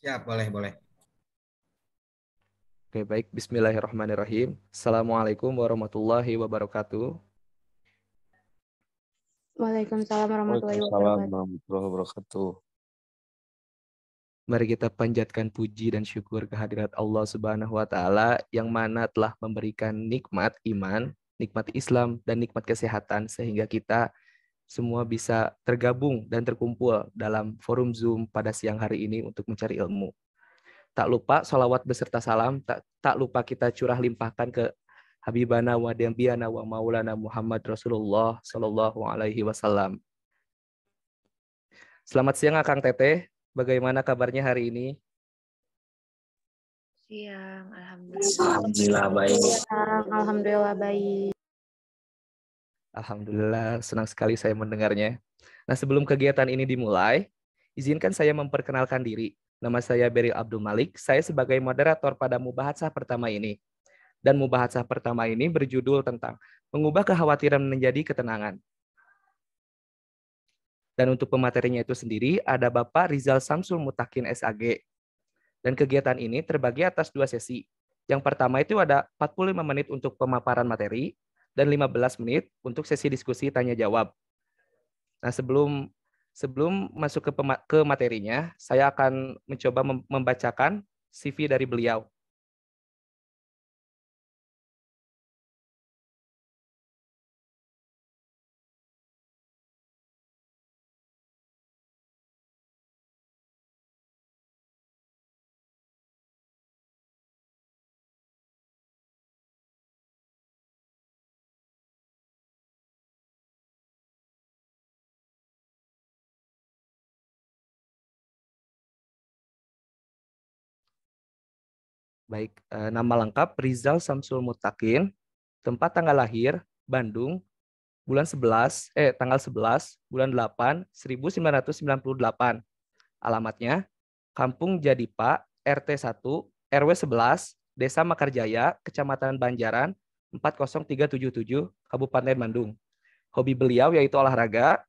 Siap, boleh, boleh. Oke, baik. Bismillahirrahmanirrahim. Assalamualaikum warahmatullahi wabarakatuh. Waalaikumsalam warahmatullahi Waalaikumsalam wabarakatuh. warahmatullahi wabarakatuh. Mari kita panjatkan puji dan syukur kehadirat Allah Subhanahu wa taala yang mana telah memberikan nikmat iman, nikmat Islam dan nikmat kesehatan sehingga kita semua bisa tergabung dan terkumpul dalam forum Zoom pada siang hari ini untuk mencari ilmu. Tak lupa sholawat beserta salam, tak lupa kita curah limpahkan ke Habibana wa Dembiana wa Maulana Muhammad Rasulullah Sallallahu Alaihi Wasallam. Selamat siang Akang Teteh, bagaimana kabarnya hari ini? Siang, alhamdulillah. Alhamdulillah baik. Siang, alhamdulillah baik. Alhamdulillah, senang sekali saya mendengarnya. Nah, sebelum kegiatan ini dimulai, izinkan saya memperkenalkan diri. Nama saya Beril Abdul Malik, saya sebagai moderator pada Mubahatsah pertama ini. Dan Mubahatsah pertama ini berjudul tentang mengubah kekhawatiran menjadi ketenangan. Dan untuk pematerinya itu sendiri ada Bapak Rizal Samsul Mutakin SAG. Dan kegiatan ini terbagi atas 2 sesi. Yang pertama itu ada 45 menit untuk pemaparan materi dan 15 menit untuk sesi diskusi tanya jawab. Nah, sebelum masuk ke materinya, saya akan mencoba membacakan CV dari beliau. Baik, nama lengkap Rizal Samsul Mutakin, tempat tanggal lahir Bandung, tanggal 11 bulan 8 1998. Alamatnya Kampung Jadipa, RT 1, RW 11, Desa Makarjaya, Kecamatan Banjaran, 40377, Kabupaten Bandung. Hobi beliau yaitu olahraga.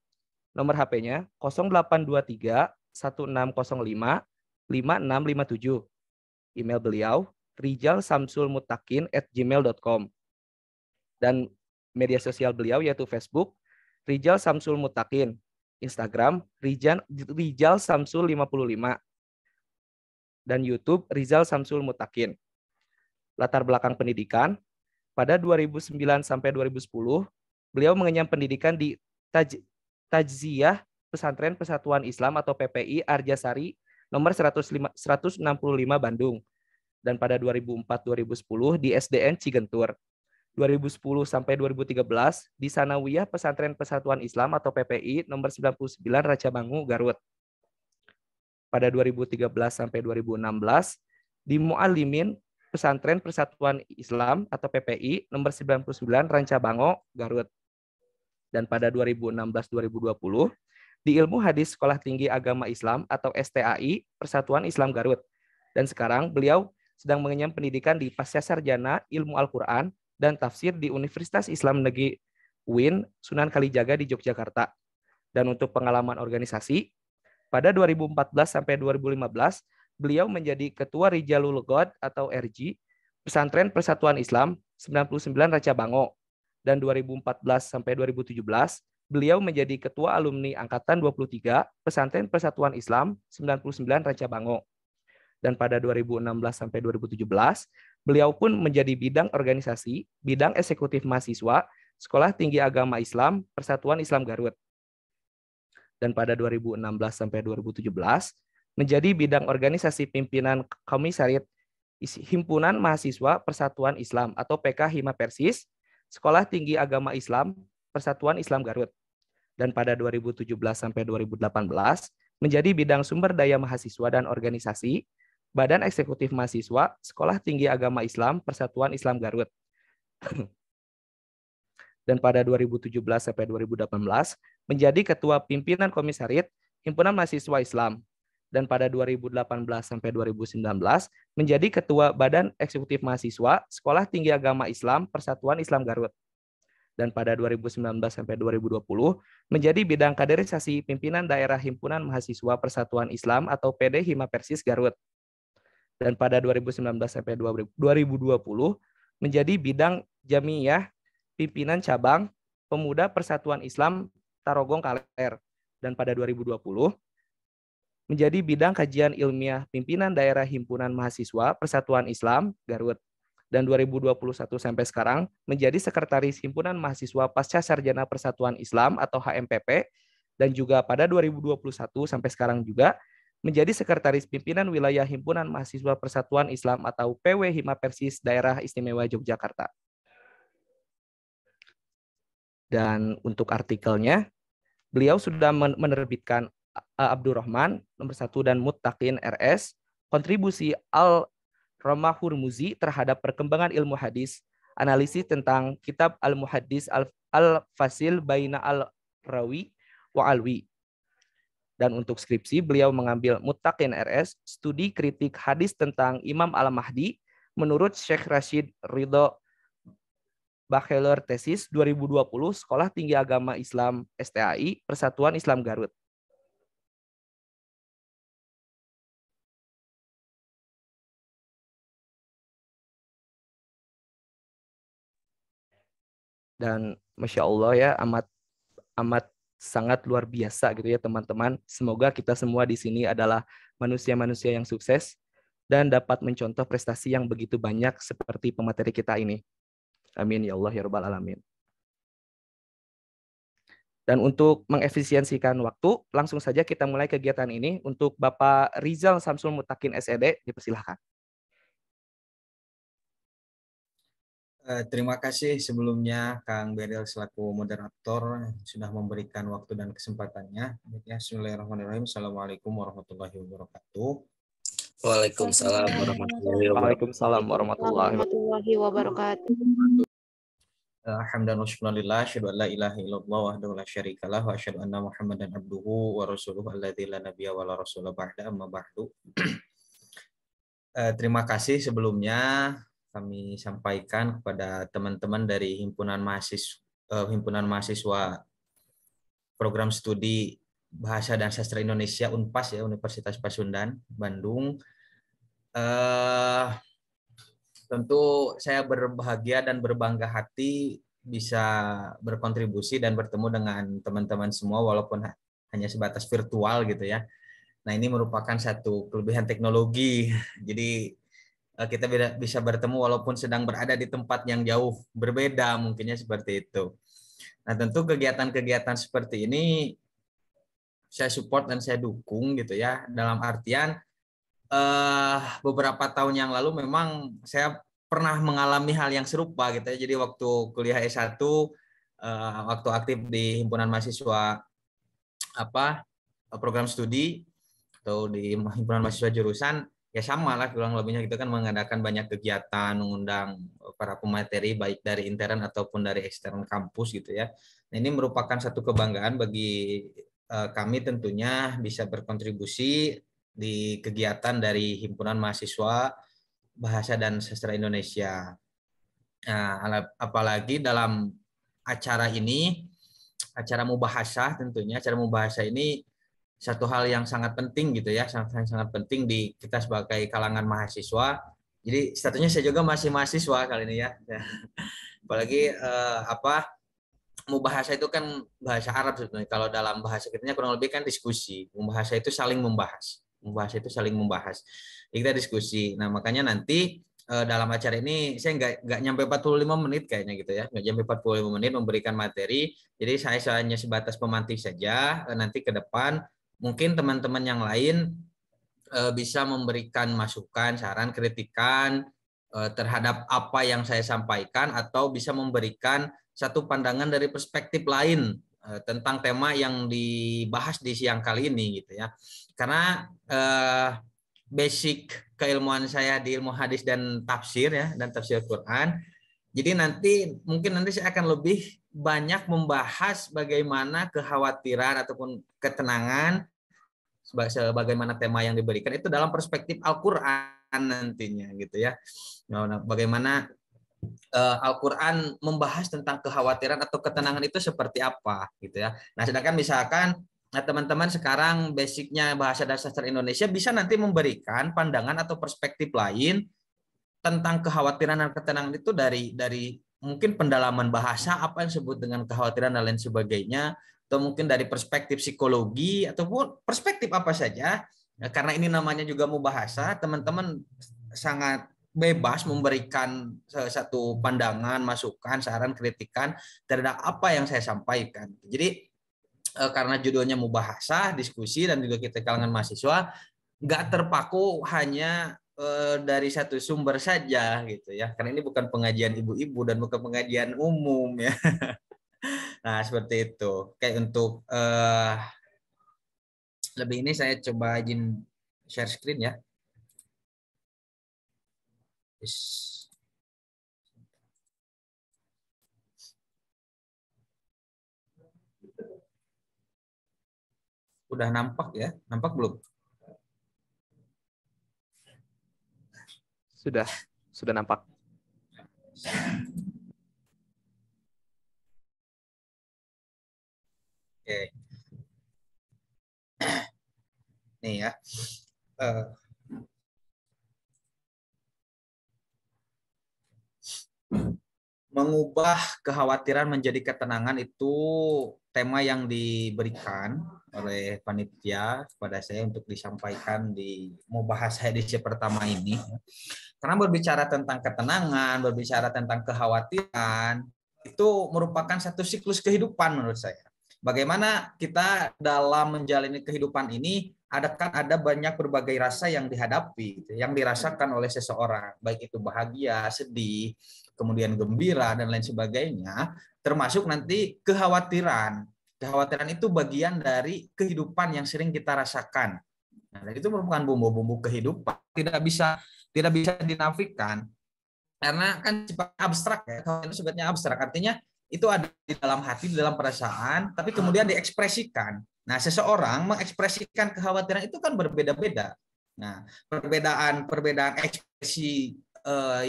Nomor HP-nya 0823 1605 5657. Email beliau rijalsamsulmutakin@gmail.com. Dan media sosial beliau yaitu Facebook Rizal Samsul Mutakin, Instagram Rizal Samsul 55, dan YouTube Rizal Samsul Mutakin. Latar belakang pendidikan, pada 2009 sampai 2010, beliau mengenyam pendidikan di Tajziyah Pesantren Persatuan Islam atau PPI Arjasari nomor 165 Bandung. Dan pada 2004-2010 di SDN Cigentur. 2010 sampai 2013 di Sanawiyah Pesantren Persatuan Islam atau PPI nomor 99 Racabangu, Garut. Pada 2013 sampai 2016 di Muallimin Pesantren Persatuan Islam atau PPI nomor 99 Rancabango, Garut. Dan pada 2016-2020 di Ilmu Hadis Sekolah Tinggi Agama Islam atau STAI Persatuan Islam Garut. Dan sekarang beliau sedang mengenyam pendidikan di Pasca Sarjana Ilmu Al-Quran dan Tafsir di Universitas Islam Negeri UIN Sunan Kalijaga di Yogyakarta. Dan untuk pengalaman organisasi, pada 2014 sampai 2015, beliau menjadi Ketua Rijalul God atau RG Pesantren Persatuan Islam 99 Racabango. Dan 2014 sampai 2017, beliau menjadi Ketua Alumni Angkatan 23 Pesantren Persatuan Islam 99 Racabango. Dan pada 2016 sampai 2017, beliau pun menjadi bidang organisasi, bidang eksekutif mahasiswa, Sekolah Tinggi Agama Islam, Persatuan Islam Garut. Dan pada 2016 sampai 2017, menjadi bidang organisasi pimpinan Komisariat Himpunan Mahasiswa Persatuan Islam atau PK Hima Persis, Sekolah Tinggi Agama Islam, Persatuan Islam Garut. Dan pada 2017 sampai 2018, menjadi bidang sumber daya mahasiswa dan organisasi, Badan Eksekutif Mahasiswa, Sekolah Tinggi Agama Islam, Persatuan Islam Garut. Dan pada 2017 sampai 2018 menjadi Ketua Pimpinan Komisariat Himpunan Mahasiswa Islam. Dan pada 2018 sampai 2019 menjadi Ketua Badan Eksekutif Mahasiswa Sekolah Tinggi Agama Islam Persatuan Islam Garut. Dan pada 2019 sampai 2020 menjadi bidang kaderisasi pimpinan daerah Himpunan Mahasiswa Persatuan Islam atau PD Hima Persis Garut. Dan pada 2019 sampai 2020 menjadi bidang Jamiyah pimpinan cabang Pemuda Persatuan Islam Tarogong Kaler. Dan pada 2020 menjadi bidang kajian ilmiah pimpinan daerah Himpunan Mahasiswa Persatuan Islam Garut. Dan 2021 sampai sekarang menjadi sekretaris Himpunan Mahasiswa Pasca Sarjana Persatuan Islam atau HMPP, dan juga pada 2021 sampai sekarang juga menjadi sekretaris pimpinan wilayah Himpunan Mahasiswa Persatuan Islam atau PW Hima Persis Daerah Istimewa Yogyakarta. Dan untuk artikelnya, beliau sudah menerbitkan Abdurrahman nomor 1 dan Muttaqin RS, kontribusi Al-Ramah Hurmuzi terhadap perkembangan ilmu hadis, analisis tentang kitab Al-Muhaddis Al-Fasil Baina Al-Rawi wa Alwi. Dan untuk skripsi, beliau mengambil Muttaqin RS, studi kritik hadis tentang Imam Al-Mahdi menurut Syekh Rashid Ridho Bachelor Tesis 2020 Sekolah Tinggi Agama Islam STAI Persatuan Islam Garut. Dan Masya Allah ya, amat sangat luar biasa gitu ya teman-teman. Semoga kita semua di sini adalah manusia-manusia yang sukses dan dapat mencontoh prestasi yang begitu banyak seperti pemateri kita ini. Amin ya Allah ya Rabbal Alamin. Dan untuk mengefisiensikan waktu, langsung saja kita mulai kegiatan ini. Untuk Bapak Rizal Samsul Mutakin SED, dipersilahkan. Terima kasih sebelumnya Kang Beril selaku moderator sudah memberikan waktu dan kesempatannya. Bismillahirrahmanirrahim. Assalamualaikum warahmatullahi wabarakatuh. Waalaikumsalam warahmatullahi wabarakatuh. Waalaikumsalam warahmatullahi wabarakatuh. Hamdan wa syukran lillah, asyhadu an la ilaha illallah wahdahu la syarikalah wa asyhadu anna Muhammadan abduhu wa rasuluhu alladzi la nabiyya wa la rasula ba'da, amma ba'du. Terima kasih sebelumnya kami sampaikan kepada teman-teman dari Himpunan Mahasiswa Program Studi Bahasa dan Sastra Indonesia UNPAS ya, Universitas Pasundan Bandung. Tentu saya berbahagia dan berbangga hati bisa berkontribusi dan bertemu dengan teman-teman semua walaupun hanya sebatas virtual gitu ya. Nah, ini merupakan satu kelebihan teknologi. Jadi kita bisa bertemu walaupun sedang berada di tempat yang jauh berbeda, mungkinnya seperti itu. Nah, tentu kegiatan-kegiatan seperti ini saya support dan saya dukung gitu ya. Dalam artian beberapa tahun yang lalu memang saya pernah mengalami hal yang serupa gitu ya. Jadi waktu kuliah S1, waktu aktif di Himpunan Mahasiswa program studi atau di Himpunan Mahasiswa jurusan, ya sama lah kurang lebihnya gitu kan, mengadakan banyak kegiatan, mengundang para pemateri baik dari intern ataupun dari eksternal kampus gitu ya. Nah, ini merupakan satu kebanggaan bagi kami tentunya bisa berkontribusi di kegiatan dari Himpunan Mahasiswa Bahasa dan Sastra Indonesia. Nah, apalagi dalam acara ini, acara mubahasah tentunya, acara mubahasah ini satu hal yang sangat penting gitu ya, sangat penting di kita sebagai kalangan mahasiswa. Jadi statusnya saya juga masih mahasiswa kali ini ya. Apalagi mubahasah itu kan bahasa Arab sebenarnya. Kalau dalam bahasa kitanya kurang lebih kan diskusi. Mubahasah itu saling membahas. Membahas itu saling membahas. Jadi kita diskusi. Nah, makanya nanti dalam acara ini saya nggak nyampe 45 menit kayaknya gitu ya. Nggak nyampe 45 menit memberikan materi. Jadi saya hanya sebatas pemantik saja. Nanti ke depan mungkin teman-teman yang lain bisa memberikan masukan, saran, kritikan terhadap apa yang saya sampaikan atau bisa memberikan satu pandangan dari perspektif lain tentang tema yang dibahas di siang kali ini gitu ya. Karena basic keilmuan saya di ilmu hadis dan tafsir ya, dan tafsir Quran. Jadi mungkin nanti saya akan lebih banyak membahas bagaimana kekhawatiran ataupun ketenangan sebagaimana tema yang diberikan itu dalam perspektif Al-Qur'an nantinya gitu ya. Nah, bagaimana Al-Quran membahas tentang kekhawatiran atau ketenangan itu seperti apa gitu ya. Nah, sedangkan misalkan teman-teman sekarang basicnya bahasa dan sastra Indonesia bisa nanti memberikan pandangan atau perspektif lain tentang kekhawatiran dan ketenangan itu dari mungkin pendalaman bahasa apa yang disebut dengan kekhawatiran dan lain sebagainya, atau mungkin dari perspektif psikologi ataupun perspektif apa saja. Nah, karena ini namanya juga mubahasa, teman-teman sangat bebas memberikan satu pandangan, masukan, saran, kritikan terhadap apa yang saya sampaikan. Jadi karena judulnya mubahasa, diskusi, dan juga kita kalangan mahasiswa nggak terpaku hanya dari satu sumber saja gitu ya, karena ini bukan pengajian ibu-ibu dan bukan pengajian umum ya. Nah seperti itu. Kayak untuk lebih ini saya coba izin share screen ya. Udah nampak ya? Nampak belum? Sudah nampak. Oke. Nih ya. Mengubah kekhawatiran menjadi ketenangan itu tema yang diberikan oleh panitia kepada saya untuk disampaikan di mubahasa edisi pertama ini. Karena berbicara tentang ketenangan, berbicara tentang kekhawatiran, itu merupakan satu siklus kehidupan menurut saya. Bagaimana kita dalam menjalani kehidupan ini ada banyak berbagai rasa yang dihadapi, yang dirasakan oleh seseorang, baik itu bahagia, sedih, kemudian gembira dan lain sebagainya, termasuk nanti kekhawatiran. Kekhawatiran itu bagian dari kehidupan yang sering kita rasakan. Nah, itu merupakan bumbu-bumbu kehidupan, tidak bisa dinafikan karena kan sifatnya abstrak ya. Kalau itu sifatnya abstrak, artinya itu ada di dalam hati, di dalam perasaan, tapi kemudian diekspresikan. Nah, seseorang mengekspresikan kekhawatiran itu kan berbeda-beda. Nah, perbedaan ekspresi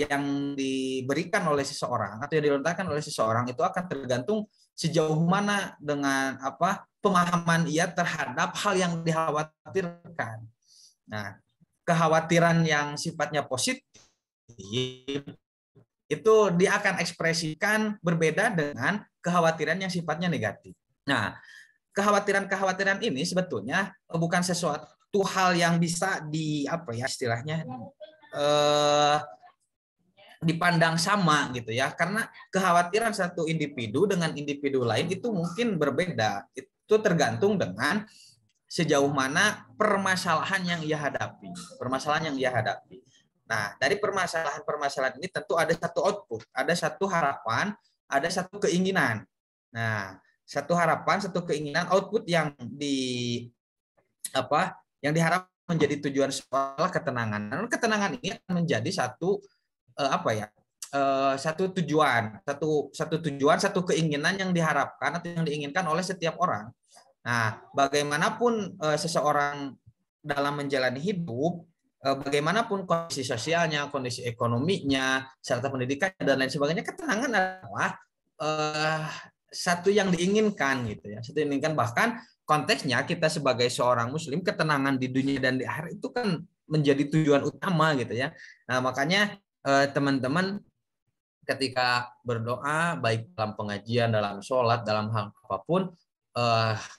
yang diberikan oleh seseorang atau yang dilontarkan oleh seseorang itu akan tergantung sejauh mana dengan pemahaman ia terhadap hal yang dikhawatirkan. Nah, kekhawatiran yang sifatnya positif itu dia akan ekspresikan berbeda dengan kekhawatiran yang sifatnya negatif. Nah, kekhawatiran ini sebetulnya bukan sesuatu hal yang bisa dipandang sama gitu ya, karena kekhawatiran satu individu dengan individu lain itu mungkin berbeda. Itu tergantung dengan sejauh mana permasalahan yang ia hadapi. Nah, dari permasalahan ini tentu ada satu output, ada satu harapan, ada satu keinginan. Nah, satu harapan, satu keinginan, output yang diharapkan menjadi tujuan sekolah ketenangan. Dan ketenangan ini akan menjadi satu satu tujuan, satu keinginan yang diharapkan atau yang diinginkan oleh setiap orang. Nah, bagaimanapun seseorang dalam menjalani hidup, bagaimanapun kondisi sosialnya, kondisi ekonominya, serta pendidikannya dan lain sebagainya, ketenangan adalah satu yang diinginkan gitu ya. Satu yang diinginkan, bahkan konteksnya kita sebagai seorang muslim, ketenangan di dunia dan di akhirat itu kan menjadi tujuan utama gitu ya. Nah, makanya teman-teman ketika berdoa, baik dalam pengajian, dalam sholat, dalam hal apapun,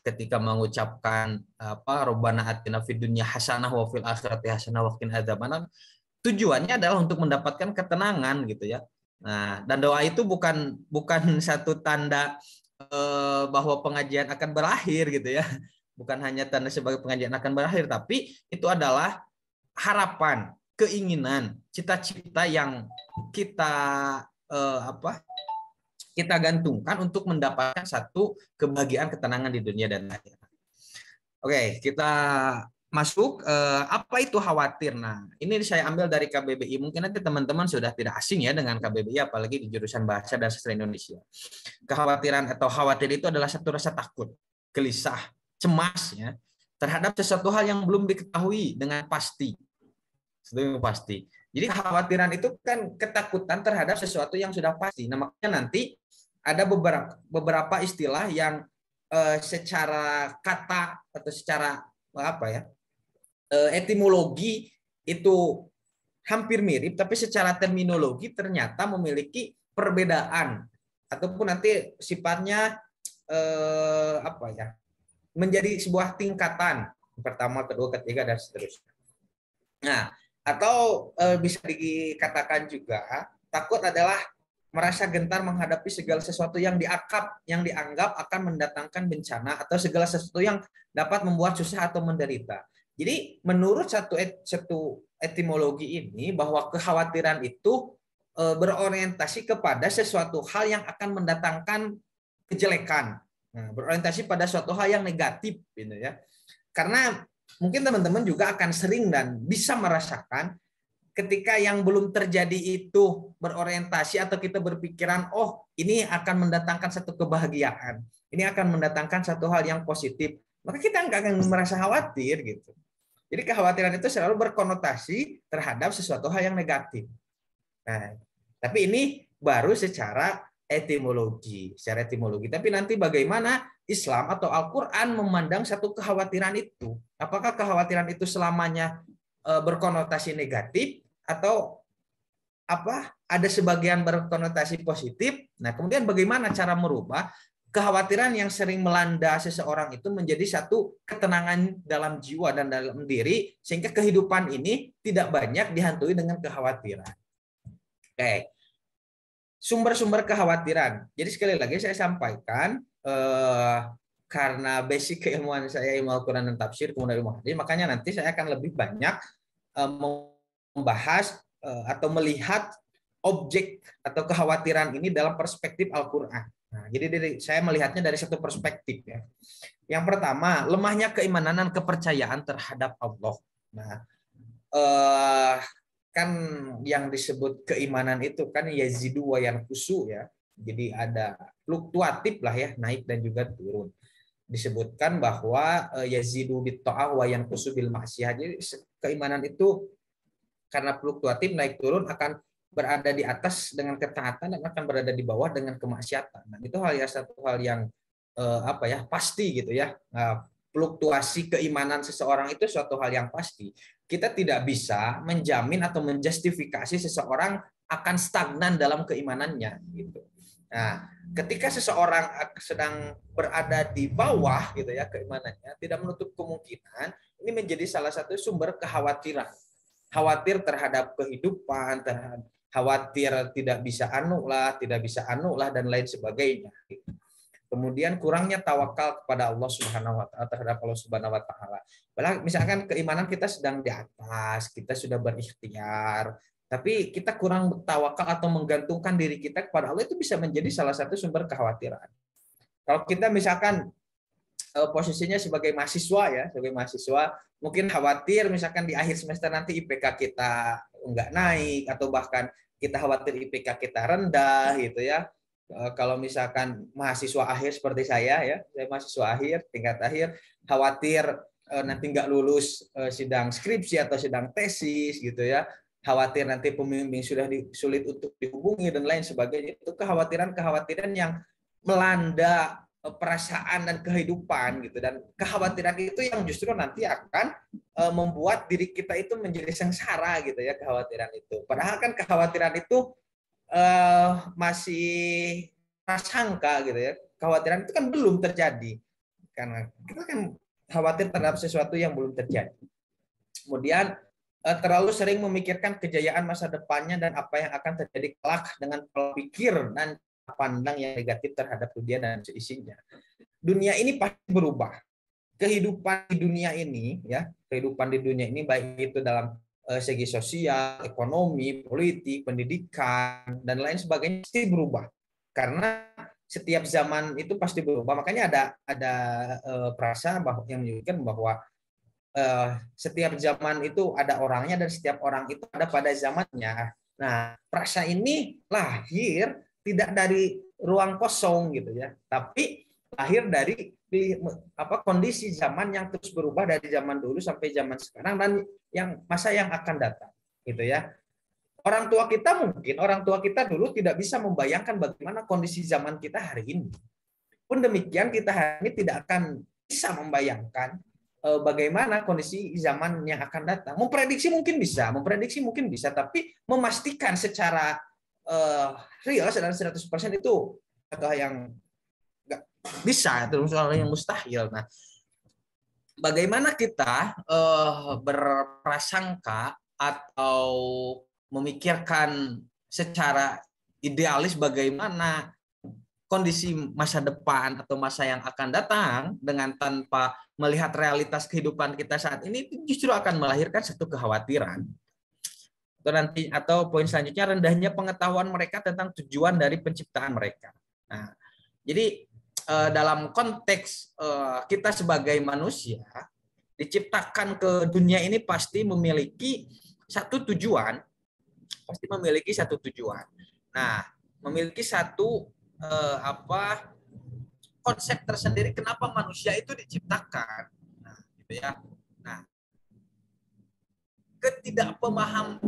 ketika mengucapkan Rabbana atina fid dunya hasanah wa fil akhirati hasanah wa qina adzabannar, tujuannya adalah untuk mendapatkan ketenangan gitu ya. Nah, dan doa itu bukan satu tanda bahwa pengajian akan berakhir gitu ya. Bukan hanya tanda sebagai pengajian akan berakhir, tapi itu adalah harapan, keinginan, cita-cita yang kita kita gantungkan untuk mendapatkan satu kebahagiaan, ketenangan di dunia dan akhirat. Oke, kita masuk apa itu khawatir. Nah, ini saya ambil dari KBBI. Mungkin nanti teman-teman sudah tidak asing ya dengan KBBI, apalagi di jurusan Bahasa dan Sastra Indonesia. Kekhawatiran atau khawatir itu adalah satu rasa takut, gelisah, cemas ya terhadap sesuatu hal yang belum diketahui dengan pasti. sesuatu yang pasti. Jadi kekhawatiran itu kan ketakutan terhadap sesuatu yang sudah pasti. Nah, makanya nanti ada beberapa istilah yang secara kata atau secara apa ya, etimologi itu hampir mirip, tapi secara terminologi ternyata memiliki perbedaan ataupun nanti sifatnya apa ya, menjadi sebuah tingkatan pertama, kedua, ketiga dan seterusnya. Nah, atau bisa dikatakan juga takut adalah merasa gentar menghadapi segala sesuatu yang dianggap akan mendatangkan bencana atau segala sesuatu yang dapat membuat susah atau menderita. Jadi menurut satu etimologi ini bahwa kekhawatiran itu berorientasi kepada sesuatu hal yang akan mendatangkan kejelekan. Nah, berorientasi pada suatu hal yang negatif gitu ya. Karena mungkin teman-teman juga akan sering dan bisa merasakan ketika yang belum terjadi itu berorientasi atau kita berpikiran, oh ini akan mendatangkan satu kebahagiaan, ini akan mendatangkan satu hal yang positif, maka kita nggak akan merasa khawatir gitu. Jadi kekhawatiran itu selalu berkonotasi terhadap sesuatu hal yang negatif. Nah, tapi ini baru secara etimologi. Tapi nanti bagaimana Islam atau Al-Quran memandang satu kekhawatiran itu? Apakah kekhawatiran itu selamanya berkonotasi negatif atau apa? Ada sebagian berkonotasi positif. Nah, kemudian bagaimana cara merubah kekhawatiran yang sering melanda seseorang itu menjadi satu ketenangan dalam jiwa dan dalam diri sehingga kehidupan ini tidak banyak dihantui dengan kekhawatiran. Oke. Sumber-sumber kekhawatiran. Jadi sekali lagi saya sampaikan karena basic keilmuan saya ilmu Al-Quran dan tafsir kemudian ilmu hadis, makanya nanti saya akan lebih banyak membahas atau melihat objek atau kekhawatiran ini dalam perspektif Al-Quran. Nah, jadi saya melihatnya dari satu perspektif ya. Yang pertama, lemahnya keimanan dan kepercayaan terhadap Allah. Nah, kan yang disebut keimanan itu kan yazidu wa yanqusu ya. Jadi ada fluktuatif lah ya, naik dan juga turun. Disebutkan bahwa yazidu bit ta'ah wa yanqusu bil ma'siyah. Jadi keimanan itu karena fluktuatif naik turun akan berada di atas dengan ketaatan dan akan berada di bawah dengan kemaksiatan. Nah, itu satu hal yang apa ya, pasti gitu ya. Fluktuasi keimanan seseorang itu suatu hal yang pasti. Kita tidak bisa menjamin atau menjustifikasi seseorang akan stagnan dalam keimanannya gitu. Nah, ketika seseorang sedang berada di bawah gitu ya keimanannya, tidak menutup kemungkinan ini menjadi salah satu sumber kekhawatiran. Khawatir terhadap kehidupan, khawatir tidak bisa anu lah, dan lain sebagainya. Kemudian kurangnya tawakal kepada Allah Subhanahu wa taala, terhadap Allah Subhanahu wa taala. Misalkan keimanan kita sedang di atas, kita sudah berikhtiar, tapi kita kurang bertawakal atau menggantungkan diri kita kepada Allah, itu bisa menjadi salah satu sumber kekhawatiran. Kalau kita misalkan posisinya sebagai mahasiswa mungkin khawatir misalkan di akhir semester nanti IPK kita enggak naik atau bahkan kita khawatir IPK kita rendah gitu ya. Kalau misalkan mahasiswa akhir seperti saya mahasiswa akhir, tingkat akhir, khawatir nanti nggak lulus sidang skripsi atau sidang tesis gitu ya, khawatir nanti pembimbing sudah sulit untuk dihubungi dan lain sebagainya. Itu kekhawatiran yang melanda perasaan dan kehidupan gitu, dan kekhawatiran itu yang justru nanti akan membuat diri kita itu menjadi sengsara gitu ya, kekhawatiran itu. Padahal kan kekhawatiran itu masih prasangka gitu ya. Kekhawatiran itu kan belum terjadi. Karena kita kan khawatir terhadap sesuatu yang belum terjadi. Kemudian terlalu sering memikirkan kejayaan masa depannya dan apa yang akan terjadi kelak dengan pola pikir dan pandang yang negatif terhadap dunia dan seisinya. Dunia ini pasti berubah. Kehidupan di dunia ini baik itu dalam segi sosial, ekonomi, politik, pendidikan, dan lain sebagainya pasti berubah. Karena setiap zaman itu pasti berubah. Makanya ada frasa yang menyebutkan bahwa setiap zaman itu ada orangnya dan setiap orang itu ada pada zamannya. Nah, frasa ini lahir tidak dari ruang kosong gitu ya, tapi lahir dari kondisi zaman yang terus berubah dari zaman dulu sampai zaman sekarang dan masa yang akan datang. gitu ya. Orang tua kita dulu tidak bisa membayangkan bagaimana kondisi zaman kita hari ini. Pun demikian kita hari ini tidak akan bisa membayangkan bagaimana kondisi zaman yang akan datang. Memprediksi mungkin bisa, tapi memastikan secara real dan 100% itu atau yang nggak bisa, itu soal yang mustahil. Nah, bagaimana kita berprasangka atau memikirkan secara idealis bagaimana kondisi masa depan atau masa yang akan datang dengan tanpa melihat realitas kehidupan kita saat ini, itu justru akan melahirkan satu kekhawatiran. Atau poin selanjutnya, rendahnya pengetahuan mereka tentang tujuan dari penciptaan mereka. Nah, jadi dalam konteks kita sebagai manusia diciptakan ke dunia ini pasti memiliki satu tujuan. Nah, memiliki satu konsep tersendiri kenapa manusia itu diciptakan. Nah, gitu ya. Nah, ketidakpahaman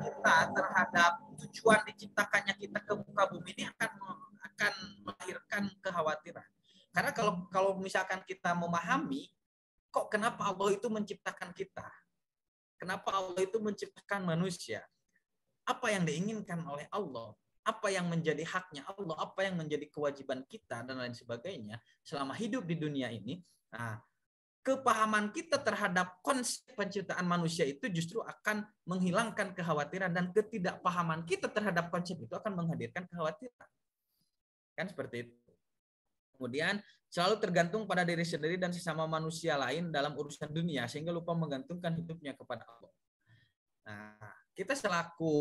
kita terhadap tujuan diciptakannya kita ke muka bumi ini akan melahirkan kekhawatiran. Karena kalau misalkan kita memahami kok kenapa Allah itu menciptakan kita? Kenapa Allah itu menciptakan manusia? Apa yang diinginkan oleh Allah? Apa yang menjadi haknya Allah? Apa yang menjadi kewajiban kita dan lain sebagainya selama hidup di dunia ini? Nah, kepahaman kita terhadap konsep penciptaan manusia itu justru akan menghilangkan kekhawatiran, dan ketidakpahaman kita terhadap konsep itu akan menghadirkan kekhawatiran. Kan seperti itu. Kemudian selalu tergantung pada diri sendiri dan sesama manusia lain dalam urusan dunia sehingga lupa menggantungkan hidupnya kepada Allah. Nah, kita selaku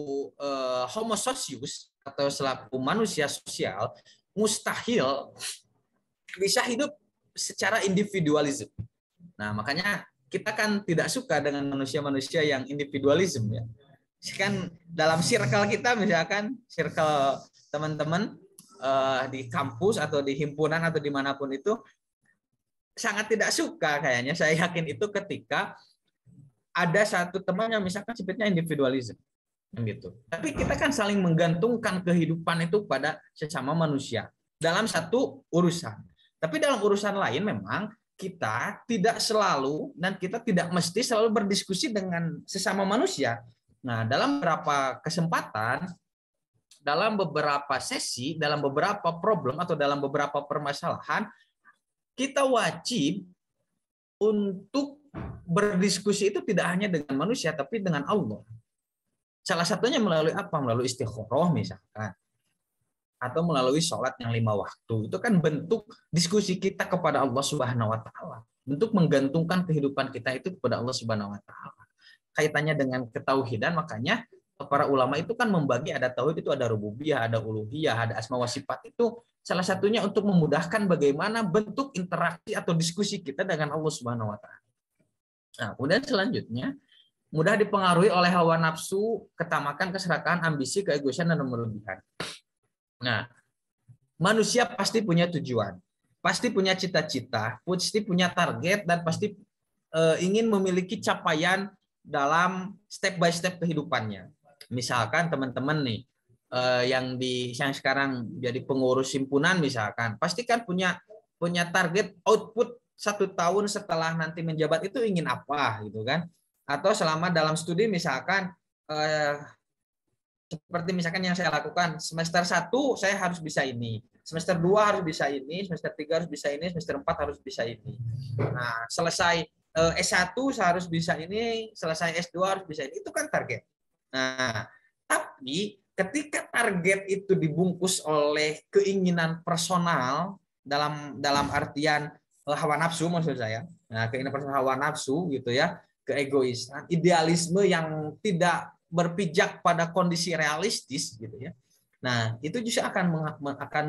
homo socius atau selaku manusia sosial mustahil bisa hidup secara individualisme. Nah, makanya kita kan tidak suka dengan manusia-manusia yang individualisme ya. Kan dalam circle kita, misalkan circle teman-teman di kampus atau di himpunan atau dimanapun itu sangat tidak suka kayaknya, saya yakin itu ketika ada satu teman yang misalkan sifatnya individualisme gitu. Tapi kita kan saling menggantungkan kehidupan itu pada sesama manusia dalam satu urusan. Tapi dalam urusan lain memang kita tidak selalu dan kita tidak mesti selalu berdiskusi dengan sesama manusia. Nah, dalam beberapa kesempatan, dalam beberapa sesi, dalam beberapa problem atau dalam beberapa permasalahan, kita wajib untuk berdiskusi itu tidak hanya dengan manusia, tapi dengan Allah. Salah satunya melalui apa? Melalui istikharah misalkan. Atau melalui sholat yang 5 waktu. Itu kan bentuk diskusi kita kepada Allah Subhanahu wa Ta'ala. Bentuk menggantungkan kehidupan kita itu kepada Allah Subhanahu wa Ta'ala. Kaitannya dengan ketauhidan, makanya para ulama itu kan membagi, ada tauhid itu ada rububiyah, ada uluhiyah, ada asma wa sifat. Itu salah satunya untuk memudahkan bagaimana bentuk interaksi atau diskusi kita dengan Allah Subhanahu wa Ta'ala. Nah, kemudian selanjutnya mudah dipengaruhi oleh hawa nafsu, ketamakan, keserakahan, ambisi, keegoisan, dan berlebihan. Nah, manusia pasti punya tujuan, pasti punya cita-cita, pasti punya target, dan pasti ingin memiliki capaian dalam step by step kehidupannya. Misalkan teman-teman nih yang sekarang jadi pengurus himpunan misalkan, pasti kan punya target output 1 tahun setelah nanti menjabat itu ingin apa gitu kan? Atau selama dalam studi misalkan seperti misalkan yang saya lakukan, semester 1 saya harus bisa ini, semester 2 harus bisa ini, semester 3 harus bisa ini, semester 4 harus bisa ini. Nah, selesai S1 harus bisa ini, selesai S2 harus bisa ini. Itu kan target. Nah, tapi ketika target itu dibungkus oleh keinginan personal dalam artian hawa nafsu maksud saya. Nah, keinginan personal, hawa nafsu gitu ya, keegoisan, idealisme yang tidak berpijak pada kondisi realistis gitu ya. Nah, itu justru akan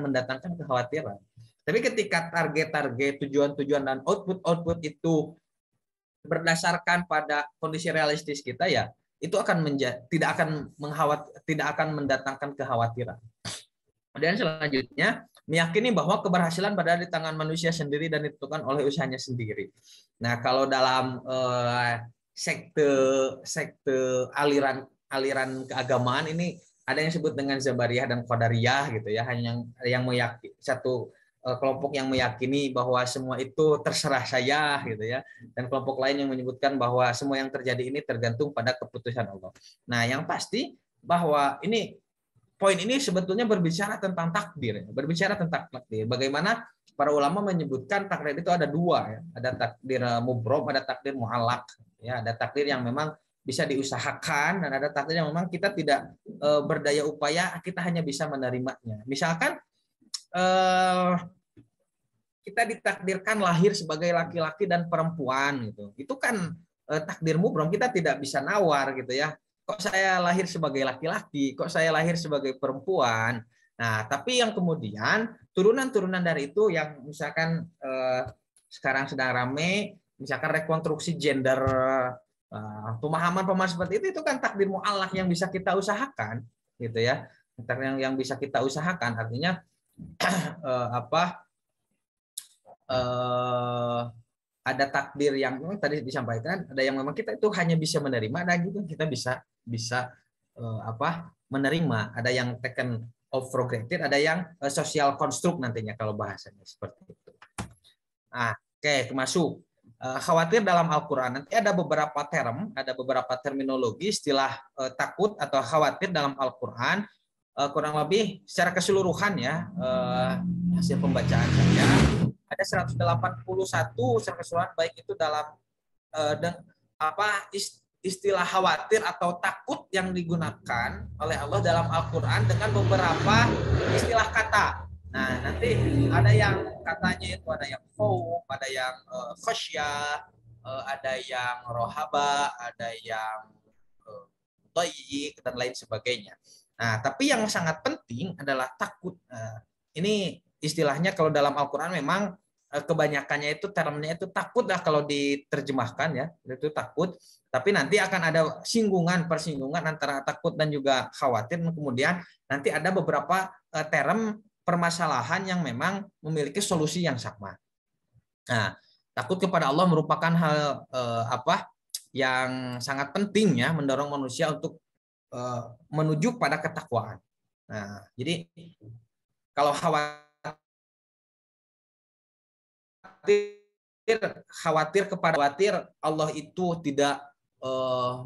mendatangkan kekhawatiran. Tapi ketika target-target, tujuan-tujuan dan output itu berdasarkan pada kondisi realistis kita ya, itu tidak akan mendatangkan kekhawatiran. Dan selanjutnya meyakini bahwa keberhasilan berada di tangan manusia sendiri dan ditentukan oleh usahanya sendiri. Nah, kalau dalam sekte aliran keagamaan ini ada yang disebut dengan Zabariyah dan Qadariyah gitu ya, hanya yang meyakini satu kelompok yang meyakini bahwa semua itu terserah saya gitu ya, dan kelompok lain yang menyebutkan bahwa semua yang terjadi ini tergantung pada keputusan Allah. Nah, yang pasti bahwa poin ini sebetulnya berbicara tentang takdir, berbicara tentang takdir. Bagaimana para ulama menyebutkan takdir itu ada dua, ya. Ada takdir mubrom, ada takdir mu'allaq. Ya, ada takdir yang memang bisa diusahakan dan ada takdir yang memang kita tidak berdaya upaya, kita hanya bisa menerimanya. Misalkan kita ditakdirkan lahir sebagai laki-laki dan perempuan gitu. Itu kan takdir mubrom, kita tidak bisa nawar gitu ya. Kok saya lahir sebagai laki-laki, kok saya lahir sebagai perempuan. Nah, tapi yang kemudian turunan-turunan dari itu yang misalkan sekarang sedang rame, misalkan rekonstruksi gender, pemahaman-pemahaman seperti itu kan takdir mu'allaq yang bisa kita usahakan gitu ya. Yang bisa kita usahakan artinya ada takdir yang memang tadi disampaikan, ada yang memang kita itu hanya bisa menerima, ada gitu kita bisa menerima, ada yang taken of for granted, ada yang social construct nantinya kalau bahasanya seperti itu. Nah, oke, masuk khawatir dalam Al-Qur'an. Nanti ada beberapa term, ada beberapa terminologi istilah takut atau khawatir dalam Al-Qur'an. Kurang lebih secara keseluruhan ya, hasil pembacaan saya ada 181 secara keseluruhan, baik itu dalam istilah khawatir atau takut yang digunakan oleh Allah dalam Al-Qur'an dengan beberapa istilah kata. Nah, nanti ada yang katanya itu ada yang khauf, ada yang khasyah, ada yang rohaba, ada yang dhayyik dan lain sebagainya. Nah, tapi yang sangat penting adalah takut. Ini istilahnya kalau dalam Al-Quran memang kebanyakannya itu termnya itu takut lah kalau diterjemahkan ya, itu takut. Tapi nanti akan ada persinggungan antara takut dan juga khawatir. Kemudian nanti ada beberapa term permasalahan yang memang memiliki solusi yang sama. Nah, takut kepada Allah merupakan hal yang sangat penting ya, mendorong manusia untuk menuju pada ketakwaan. Nah, jadi kalau khawatir Allah itu tidak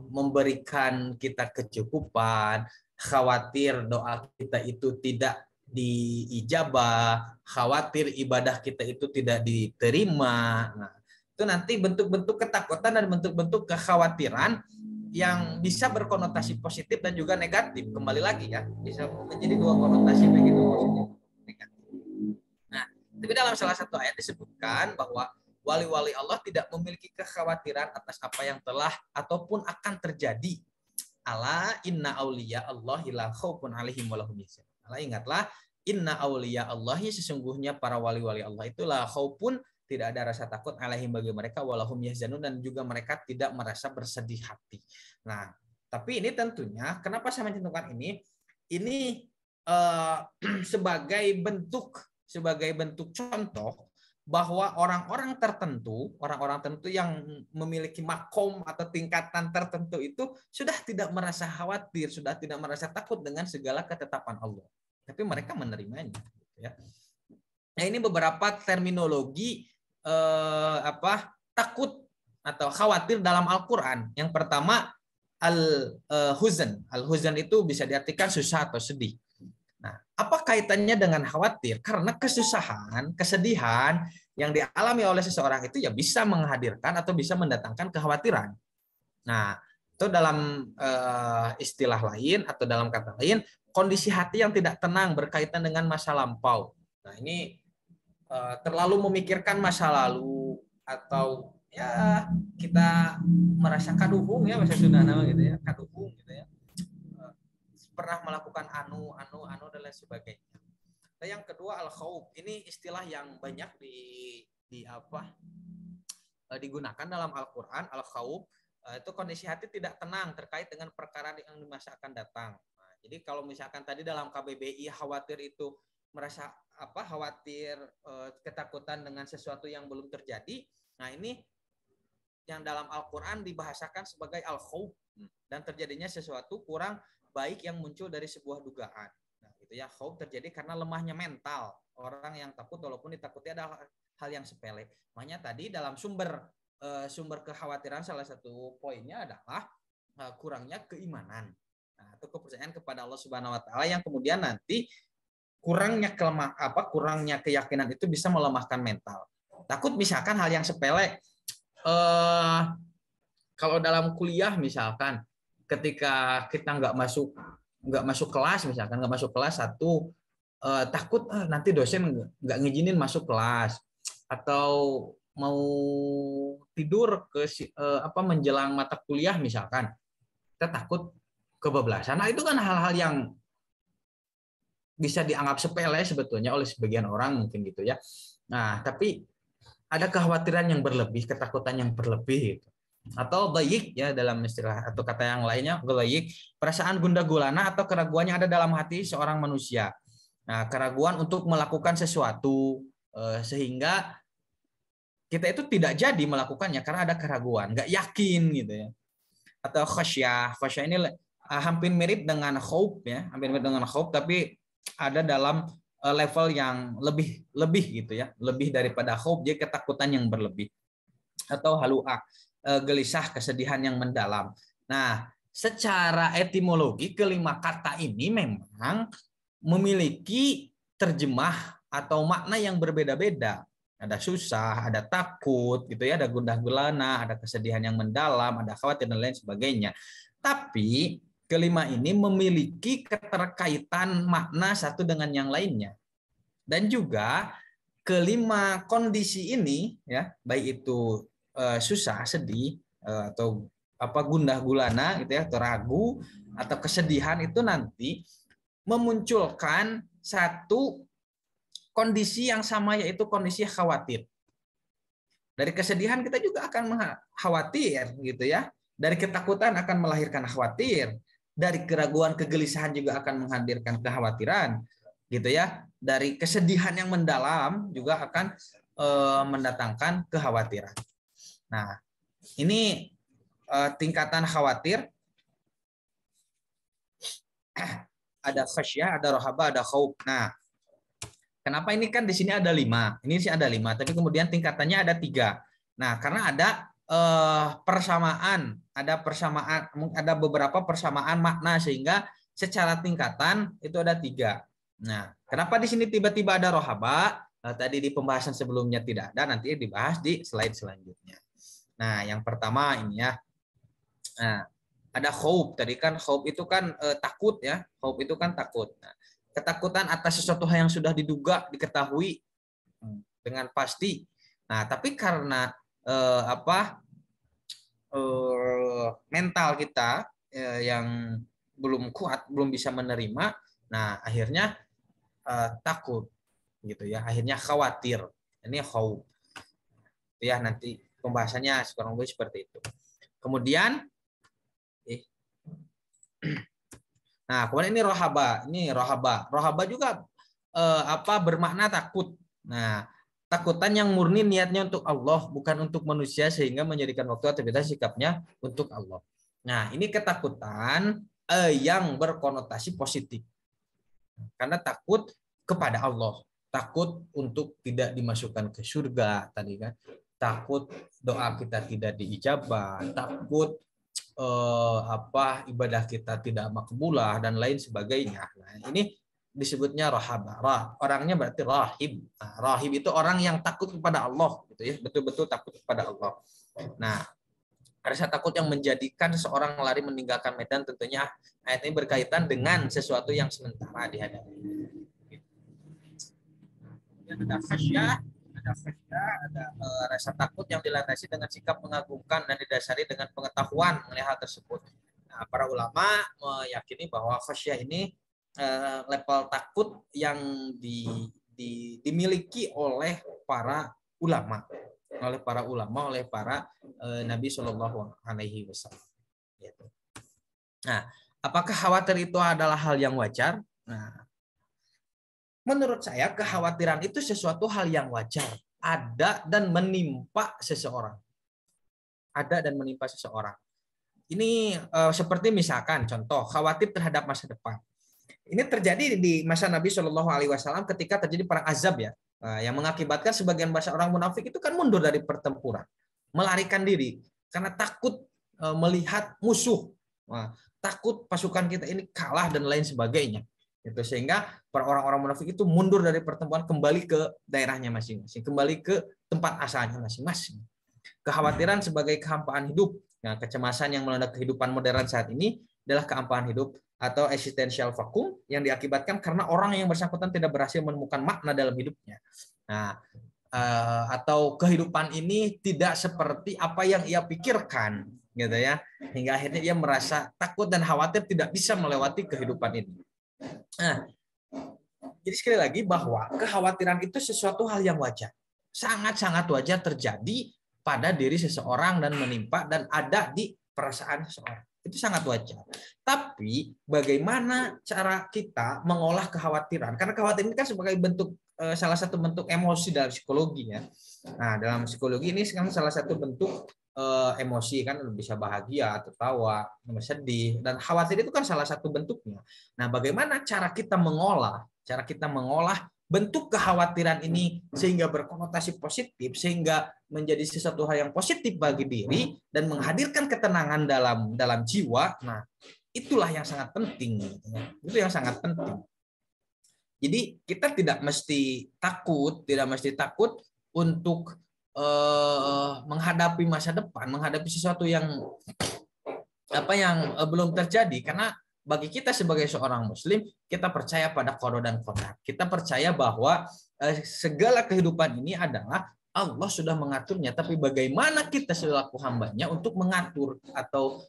memberikan kita kecukupan, khawatir doa kita itu tidak diijabah, khawatir ibadah kita itu tidak diterima. Nah, itu nanti bentuk-bentuk ketakutan dan bentuk-bentuk kekhawatiran yang bisa berkonotasi positif dan juga negatif. Kembali lagi ya, bisa menjadi dua konotasi begitu positif negatif. Nah, tapi dalam salah satu ayat disebutkan bahwa wali-wali Allah tidak memiliki kekhawatiran atas apa yang telah ataupun akan terjadi. Ala inna auliya Allahi la khaufun alaihim wa lahum yahzanun. Ala ingatlah, inna auliya Allahi, sesungguhnya para wali-wali Allah itu la khaufun, tidak ada rasa takut alaihim bagi mereka, walahum yahzanun, dan juga mereka tidak merasa bersedih hati. Nah, tapi ini tentunya kenapa saya mencantumkan ini sebagai bentuk contoh bahwa orang-orang tertentu yang memiliki makom atau tingkatan tertentu itu sudah tidak merasa khawatir, sudah tidak merasa takut dengan segala ketetapan Allah, tapi mereka menerimanya. Ya. Nah, ini beberapa terminologi takut atau khawatir dalam Al-Quran. Yang pertama al-huzn. Al-huzn itu bisa diartikan susah atau sedih. Nah, apa kaitannya dengan khawatir? Karena kesusahan, kesedihan yang dialami oleh seseorang itu ya bisa menghadirkan atau bisa mendatangkan kekhawatiran. Nah, itu dalam istilah lain atau dalam kata lain, kondisi hati yang tidak tenang berkaitan dengan masa lampau. Nah, ini terlalu memikirkan masa lalu atau ya kita merasa kaduhung ya bahasa Sunda nama gitu ya, kaduhung gitu ya, pernah melakukan anu dan lain sebagainya. Dan yang kedua al-khauf, ini istilah yang banyak digunakan dalam Al-Qur'an. Al-khauf itu kondisi hati tidak tenang terkait dengan perkara yang di masa akan datang. Nah, jadi kalau misalkan tadi dalam KBBI khawatir itu merasa khawatir, ketakutan dengan sesuatu yang belum terjadi. Nah, ini yang dalam Al-Qur'an dibahasakan sebagai al-khauf, dan terjadinya sesuatu kurang baik yang muncul dari sebuah dugaan. Nah, gitu ya, khauf terjadi karena lemahnya mental orang yang takut, walaupun ditakuti adalah hal yang sepele. Makanya tadi dalam sumber kekhawatiran salah satu poinnya adalah kurangnya keimanan, atau kepercayaan kepada Allah Subhanahu wa taala, yang kemudian nanti kurangnya keyakinan itu bisa melemahkan mental. Takut misalkan hal yang sepele, kalau dalam kuliah misalkan ketika kita nggak masuk kelas, misalkan nggak masuk kelas satu, takut nanti dosen nggak ngizinin masuk kelas, atau mau tidur menjelang mata kuliah misalkan, kita takut kebablasan. Nah, itu kan hal-hal yang bisa dianggap sepele sebetulnya oleh sebagian orang mungkin gitu ya. Nah, tapi ada kekhawatiran yang berlebih, ketakutan yang berlebih gitu. Atau dayik ya dalam istilah atau kata yang lainnya, dayik, perasaan gundah gulana atau keraguan yang ada dalam hati seorang manusia. Nah, keraguan untuk melakukan sesuatu sehingga kita itu tidak jadi melakukannya karena ada keraguan, nggak yakin gitu ya. Atau khasyah ini hampir mirip dengan khauf ya, hampir mirip dengan khauf, tapi ada dalam level yang lebih gitu ya, lebih daripada khauf, jadi ketakutan yang berlebih. Atau halu'a, gelisah, kesedihan yang mendalam. Nah, secara etimologi kelima kata ini memang memiliki terjemah atau makna yang berbeda-beda. Ada susah, ada takut gitu ya, ada gundah gulana, ada kesedihan yang mendalam, ada khawatir dan lain sebagainya. Tapi kelima ini memiliki keterkaitan makna satu dengan yang lainnya. Dan juga kelima kondisi ini ya, baik itu susah, sedih, atau gundah gulana gitu ya, atau ragu atau kesedihan, itu nanti memunculkan satu kondisi yang sama, yaitu kondisi khawatir. Dari kesedihan kita juga akan khawatir gitu ya. Dari ketakutan akan melahirkan khawatir. Dari keraguan, kegelisahan juga akan menghadirkan kekhawatiran gitu ya. Dari kesedihan yang mendalam juga akan mendatangkan kekhawatiran. Nah, ini tingkatan khawatir. Ada khasyah, ada rohaba, ada khauf. Nah, kenapa ini kan di sini ada 5, ini sih ada 5, tapi kemudian tingkatannya ada 3. Nah, karena ada ada beberapa persamaan makna sehingga secara tingkatan itu ada 3. Nah, kenapa di sini tiba-tiba ada rohaba? Tadi di pembahasan sebelumnya tidak ada, nanti dibahas di slide selanjutnya. Nah, yang pertama ini ya. Nah, ada khauf. Tadi kan khauf itu kan takut ya. Khauf itu kan takut. Nah, ketakutan atas sesuatu yang sudah diduga, diketahui dengan pasti. Nah, tapi karena mental kita yang belum kuat, belum bisa menerima, nah akhirnya takut gitu ya, akhirnya khawatir. Ini khauf. Ya, nanti pembahasannya kurang lebih seperti itu. Kemudian nah, kemudian ini rohaba. Rohaba juga bermakna takut. Nah, takutan yang murni niatnya untuk Allah, bukan untuk manusia, sehingga menjadikan waktu aktivitas sikapnya untuk Allah. Nah, ini ketakutan yang berkonotasi positif. Karena takut kepada Allah, takut untuk tidak dimasukkan ke surga tadi kan. Takut doa kita tidak diijabah, takut ibadah kita tidak makbulah dan lain sebagainya. Nah, ini disebutnya rohaba. Orangnya berarti rahib. Nah, rahib itu orang yang takut kepada Allah gitu ya, betul-betul takut kepada Allah. Nah, rasa takut yang menjadikan seorang lari meninggalkan medan, tentunya ayat ini berkaitan dengan sesuatu yang sementara dihadapi. Ada khasyah, ada rasa takut yang dilandasi dengan sikap mengagumkan dan didasari dengan pengetahuan mengenai hal tersebut. Nah, para ulama meyakini bahwa khasyah ini level takut yang dimiliki oleh para ulama, oleh para Nabi Shallallahu Alaihi Wasallam. Nah, apakah khawatir itu adalah hal yang wajar? Nah, menurut saya kekhawatiran itu sesuatu hal yang wajar, ada dan menimpa seseorang. ada dan menimpa seseorang. Ini seperti misalkan contoh khawatir terhadap masa depan. Ini terjadi di masa Nabi Shallallahu Alaihi Wasallam ketika terjadi perang Azab ya, yang mengakibatkan sebagian besar orang munafik itu kan mundur dari pertempuran, melarikan diri karena takut melihat musuh, takut pasukan kita ini kalah dan lain sebagainya. Itu sehingga para orang-orang munafik itu mundur dari pertempuran, kembali ke daerahnya masing-masing, kembali ke tempat asalnya masing-masing. Kekhawatiran sebagai kehampaan hidup. Nah, kecemasan yang melanda kehidupan modern saat ini adalah kehampaan hidup atau existential vacuum yang diakibatkan karena orang yang bersangkutan tidak berhasil menemukan makna dalam hidupnya. Nah, atau kehidupan ini tidak seperti apa yang ia pikirkan, gitu ya, hingga akhirnya ia merasa takut dan khawatir tidak bisa melewati kehidupan ini. Nah, jadi sekali lagi bahwa kekhawatiran itu sesuatu hal yang wajar, sangat-sangat wajar terjadi pada diri seseorang dan menimpa dan ada di perasaan seseorang. Itu sangat wajar. Tapi bagaimana cara kita mengolah kekhawatiran? Karena kekhawatiran ini kan sebagai bentuk salah satu bentuk emosi dalam psikologi ya. Nah, dalam psikologi ini kan salah satu bentuk emosi, kan bisa bahagia, tertawa, sedih, dan khawatir itu kan salah satu bentuknya. Nah, bagaimana cara kita mengolah bentuk kekhawatiran ini sehingga berkonotasi positif, sehingga menjadi sesuatu hal yang positif bagi diri dan menghadirkan ketenangan dalam jiwa. Nah, itulah yang sangat penting. Itu yang sangat penting. Jadi kita tidak mesti takut untuk menghadapi masa depan, menghadapi sesuatu yang belum terjadi, karena bagi kita sebagai seorang muslim, kita percaya pada qada dan qadar. Kita percaya bahwa segala kehidupan ini adalah Allah sudah mengaturnya, tapi bagaimana kita selaku hambanya untuk mengatur atau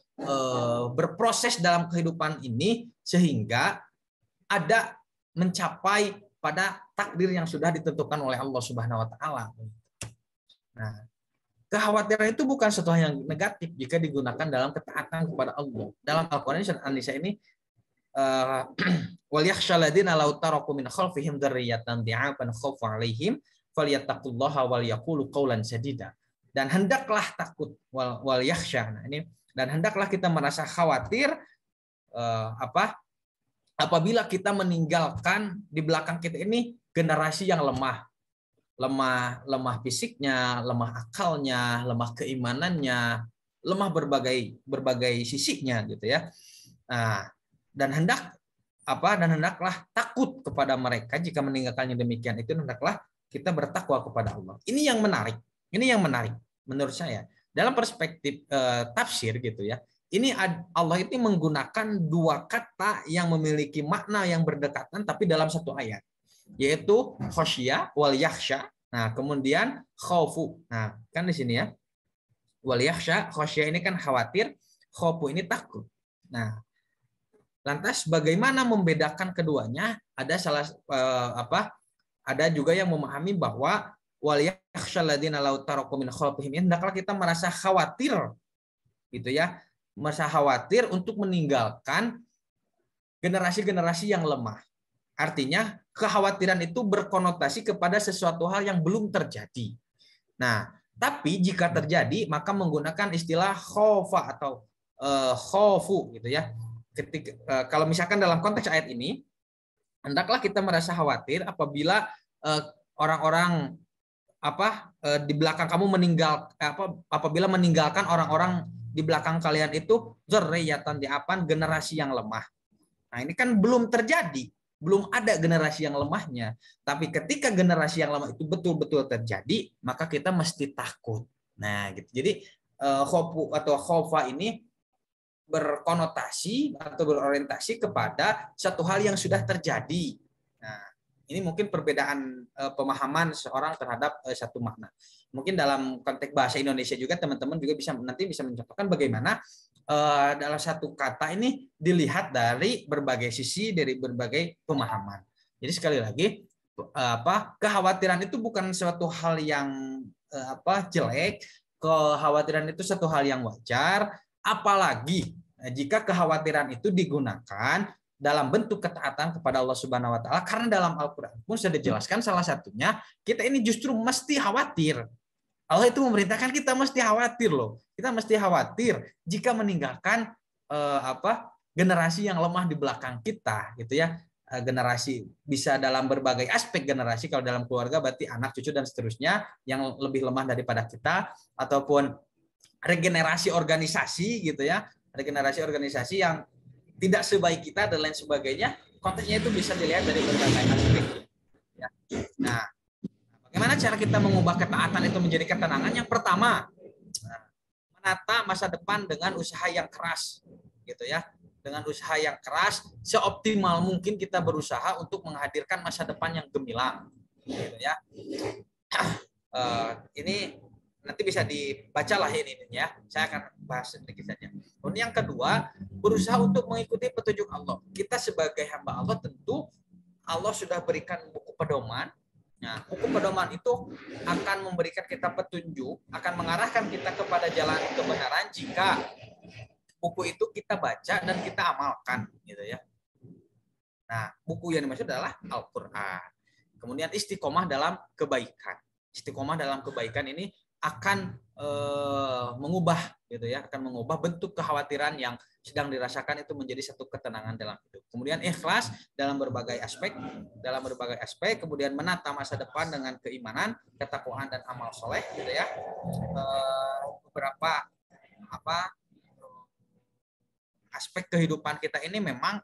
berproses dalam kehidupan ini sehingga ada mencapai pada takdir yang sudah ditentukan oleh Allah Subhanahu wa taala. Nah, kekhawatiran itu bukan sesuatu yang negatif jika digunakan dalam ketaatan kepada Allah. Dalam Al-Qur'an surat An-Nisa ini wal yakhshal ladzina law taraku min khalfihim dzarriyyatan dhi'afan khafu 'alaihim falyattaqullaha wal yaqulu qawlan sadida. Dan hendaklah takut wal yakhsha. Nah, ini dan hendaklah kita merasa khawatir apabila kita meninggalkan di belakang kita ini generasi yang lemah fisiknya, lemah akalnya, lemah keimanannya, lemah berbagai sisinya gitu ya. Nah, dan hendaklah takut kepada mereka jika meninggalkannya demikian, itu hendaklah kita bertakwa kepada Allah. Ini yang menarik menurut saya dalam perspektif tafsir gitu ya. Ini Allah itu menggunakan dua kata yang memiliki makna yang berdekatan tapi dalam satu ayat, yaitu khosyah wal yakhsha. Nah, kemudian khaufu. Nah, kan di sini ya. Wal yakhsha, khosyah ini kan khawatir, khaufu ini takut. Nah, lantas bagaimana membedakan keduanya? Ada ada juga yang memahami bahwa wal yakhsha alladziina law taraku min khalfihim, hendaklah kita merasa khawatir gitu ya. Merasa khawatir untuk meninggalkan generasi-generasi yang lemah. Artinya kekhawatiran itu berkonotasi kepada sesuatu hal yang belum terjadi. Nah, tapi jika terjadi maka menggunakan istilah khofa atau khofu gitu ya. Kalau misalkan dalam konteks ayat ini, hendaklah kita merasa khawatir apabila orang-orang di belakang kamu apabila meninggalkan orang-orang di belakang kalian itu dzarriyatan dhi'afan, generasi yang lemah. Nah, ini kan belum terjadi. Belum ada generasi yang lemahnya. Tapi ketika generasi yang lemah itu betul-betul terjadi, maka kita mesti takut. Nah, gitu. Jadi khofu atau khofa ini berkonotasi atau berorientasi kepada satu hal yang sudah terjadi. Nah, ini mungkin perbedaan pemahaman seorang terhadap satu makna. Mungkin dalam konteks bahasa Indonesia juga teman-teman juga bisa mencontohkan bagaimana dalam satu kata ini dilihat dari berbagai sisi, dari berbagai pemahaman. Jadi sekali lagi, kekhawatiran itu bukan suatu hal yang jelek, kekhawatiran itu satu hal yang wajar, apalagi jika kekhawatiran itu digunakan dalam bentuk ketaatan kepada Allah Subhanahu wa taala, karena dalam Al-Qur'an pun sudah dijelaskan salah satunya kita ini justru mesti khawatir. Allah itu memerintahkan kita mesti khawatir loh. Kita mesti khawatir jika meninggalkan generasi yang lemah di belakang kita gitu ya. Generasi bisa dalam berbagai aspek generasi, kalau dalam keluarga berarti anak, cucu dan seterusnya yang lebih lemah daripada kita, ataupun regenerasi organisasi gitu ya. Regenerasi organisasi yang tidak sebaik kita dan lain sebagainya. Konteksnya itu bisa dilihat dari berbagai aspek. Ya. Nah, bagaimana cara kita mengubah ketaatan itu menjadi ketenangan? Yang pertama, menata masa depan dengan usaha yang keras, gitu ya. Dengan usaha yang keras, seoptimal mungkin kita berusaha untuk menghadirkan masa depan yang gemilang, gitu ya. Ini nanti bisa dibaca lah ini ya. Saya akan bahas sedikit saja. Kemudian yang kedua, berusaha untuk mengikuti petunjuk Allah. Kita sebagai hamba Allah tentu Allah sudah berikan buku pedoman. Nah, buku pedoman itu akan memberikan kita petunjuk, akan mengarahkan kita kepada jalan kebenaran jika buku itu kita baca dan kita amalkan, gitu ya. Nah, buku yang dimaksud adalah Al-Quran. Kemudian istiqomah dalam kebaikan. Istiqomah dalam kebaikan ini akan mengubah, gitu ya, akan mengubah bentuk kekhawatiran yang sedang dirasakan itu menjadi satu ketenangan dalam hidup. Kemudian ikhlas dalam berbagai aspek, kemudian menata masa depan dengan keimanan, ketakwaan dan amal soleh, gitu ya. Beberapa aspek kehidupan kita ini memang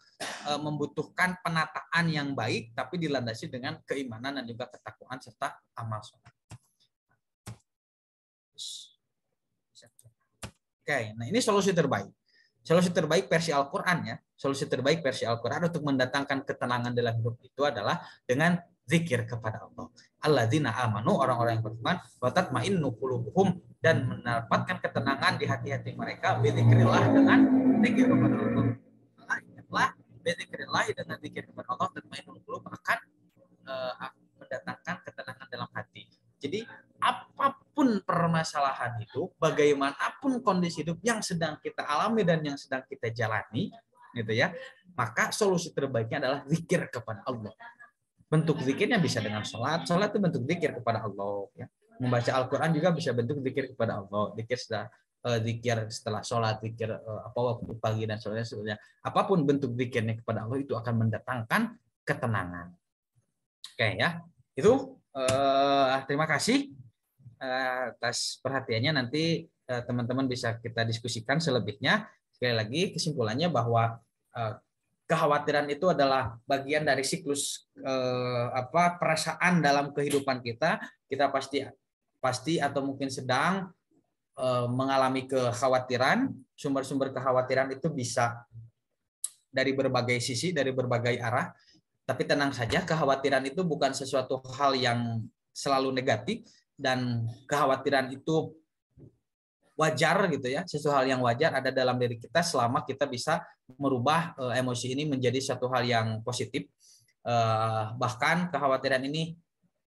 membutuhkan penataan yang baik, tapi dilandasi dengan keimanan dan juga ketakwaan serta amal soleh. Oke, nah ini solusi terbaik. Solusi terbaik versi Al-Quran ya. Solusi terbaik versi Al-Quran untuk mendatangkan ketenangan dalam hidup itu adalah dengan zikir kepada Allah. Alladzina amanu, orang-orang yang beriman, wa tatma'innu qulubuhum, dan mendapatkan ketenangan di hati-hati mereka bizikrillah, dengan zikir kepada Allah. Ingatlah bizikrillah, dengan zikir kepada Allah tatma'innul qulub akan mendatangkan ketenangan dalam hati. Jadi apapun permasalahan itu, bagaimanapun kondisi hidup yang sedang kita alami dan yang sedang kita jalani, gitu ya, maka solusi terbaiknya adalah zikir kepada Allah. Bentuk zikirnya bisa dengan sholat itu bentuk zikir kepada Allah. Ya. Membaca Al-Quran juga bisa bentuk zikir kepada Allah. Zikir setelah sholat, zikir waktu pagi dan sebagainya. Apapun bentuk zikirnya kepada Allah itu akan mendatangkan ketenangan. Oke ya, itu terima kasih atas perhatiannya. Nanti teman-teman bisa kita diskusikan selebihnya. Sekali lagi kesimpulannya bahwa kekhawatiran itu adalah bagian dari siklus perasaan dalam kehidupan kita. Kita pasti atau mungkin sedang mengalami kekhawatiran. Sumber-sumber kekhawatiran itu bisa dari berbagai sisi, dari berbagai arah. Tapi tenang saja, kekhawatiran itu bukan sesuatu hal yang selalu negatif, dan kekhawatiran itu wajar gitu ya, sesuatu hal yang wajar ada dalam diri kita selama kita bisa merubah emosi ini menjadi satu hal yang positif. Bahkan kekhawatiran ini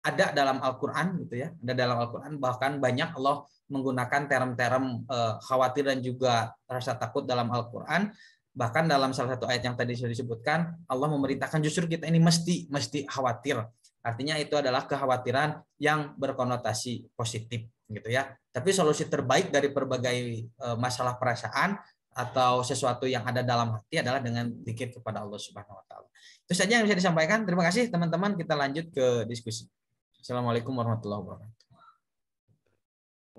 ada dalam Al-Quran gitu ya, ada dalam Al-Quran, bahkan banyak Allah menggunakan term-term khawatir dan juga rasa takut dalam Al-Quran. Bahkan dalam salah satu ayat yang tadi sudah disebutkan, Allah memerintahkan justru kita ini mesti khawatir. Artinya itu adalah kekhawatiran yang berkonotasi positif gitu ya. Tapi solusi terbaik dari berbagai masalah perasaan atau sesuatu yang ada dalam hati adalah dengan zikir kepada Allah Subhanahu wa taala. Itu saja yang bisa disampaikan. Terima kasih teman-teman. Kita lanjut ke diskusi. Assalamualaikum warahmatullahi wabarakatuh.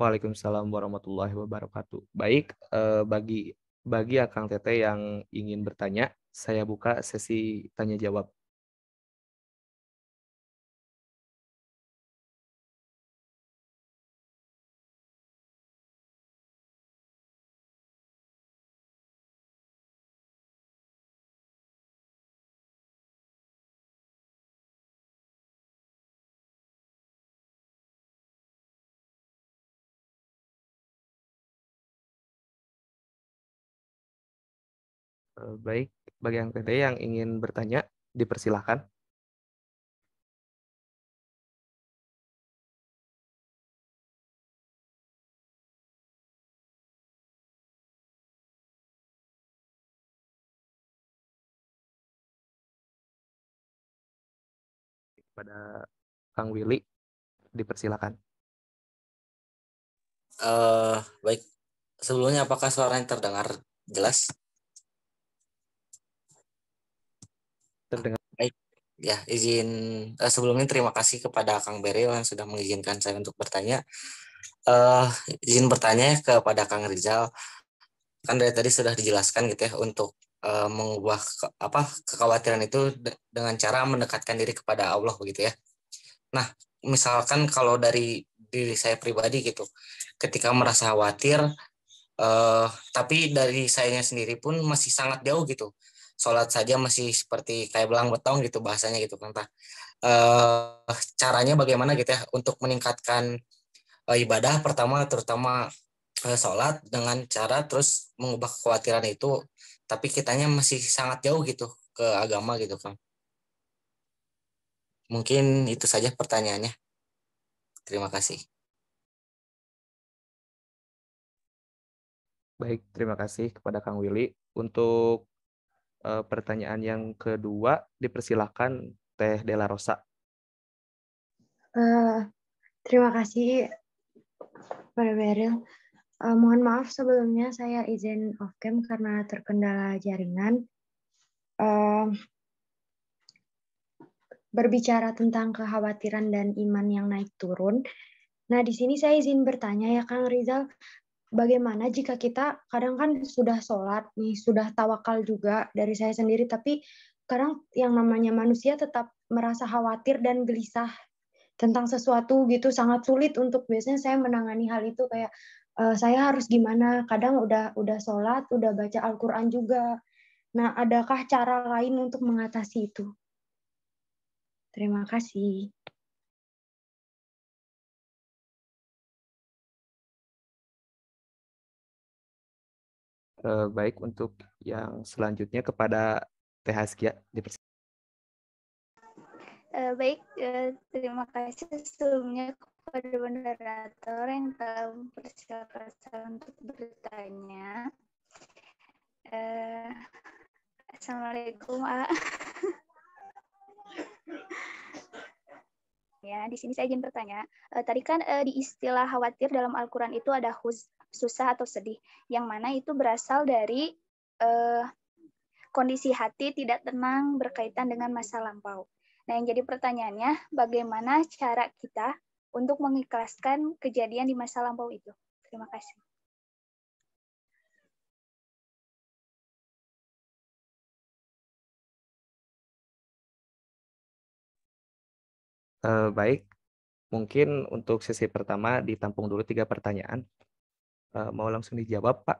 Waalaikumsalam warahmatullahi wabarakatuh. Baik, bagi Akang Teteh yang ingin bertanya, saya buka sesi tanya jawab. Baik, bagi Akang Teteh yang ingin bertanya, dipersilahkan. Kepada Kang Willy, dipersilahkan. Baik, sebelumnya apakah suaranya terdengar jelas? Terdengar. Baik, ya izin sebelumnya terima kasih kepada Kang Beril yang sudah mengizinkan saya untuk bertanya. Eh, izin bertanya kepada Kang Rizal, kan dari tadi sudah dijelaskan gitu ya untuk mengubah kekhawatiran itu dengan cara mendekatkan diri kepada Allah begitu ya. Nah, misalkan kalau dari diri saya pribadi gitu, ketika merasa khawatir, tapi dari sayanya sendiri pun masih sangat jauh gitu. Sholat saja masih seperti kayak belang betong gitu bahasanya gitu kan. Caranya bagaimana gitu ya untuk meningkatkan ibadah pertama terutama sholat dengan cara terus mengubah kekhawatiran itu, tapi kitanya masih sangat jauh gitu ke agama gitu kan. Mungkin itu saja pertanyaannya. Terima kasih. Baik, terima kasih kepada Kang Willy. Untuk pertanyaan yang kedua, dipersilakan Teh Dela Rosa. Terima kasih Pak Beril. Mohon maaf sebelumnya saya izin off cam karena terkendala jaringan. Berbicara tentang kekhawatiran dan iman yang naik turun. Nah, di sini saya izin bertanya ya Kang Rizal, bagaimana jika kita kadang kan sudah sholat nih, sudah tawakal juga dari saya sendiri, tapi kadang yang namanya manusia tetap merasa khawatir dan gelisah tentang sesuatu gitu, sangat sulit untuk biasanya saya menangani hal itu kayak saya harus gimana, kadang udah sholat, udah baca Al-Quran juga. Nah, adakah cara lain untuk mengatasi itu? Terima kasih. Baik, untuk yang selanjutnya kepada Teh Haskia. Baik, terima kasih sebelumnya kepada moderator yang telah mempersilakan saya untuk bertanya. Assalamualaikum, Ya, di sini saya ingin bertanya. Tadi kan di istilah khawatir dalam Al-Quran itu ada susah atau sedih, yang mana itu berasal dari kondisi hati tidak tenang berkaitan dengan masa lampau. Nah, yang jadi pertanyaannya, bagaimana cara kita untuk mengikhlaskan kejadian di masa lampau itu? Terima kasih. Baik, mungkin untuk sesi pertama ditampung dulu 3 pertanyaan. Mau langsung dijawab, Pak?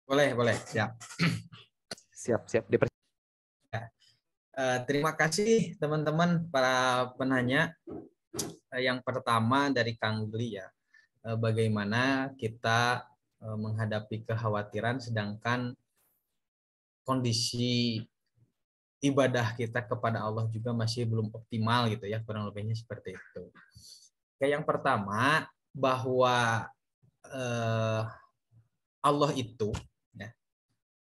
Boleh, siap. Siap. Terima kasih teman-teman para penanya. Yang pertama dari Kang Gli ya, bagaimana kita menghadapi kekhawatiran sedangkan kondisi ibadah kita kepada Allah juga masih belum optimal gitu ya, kurang lebihnya seperti itu. Yang pertama bahwa Allah itu ya,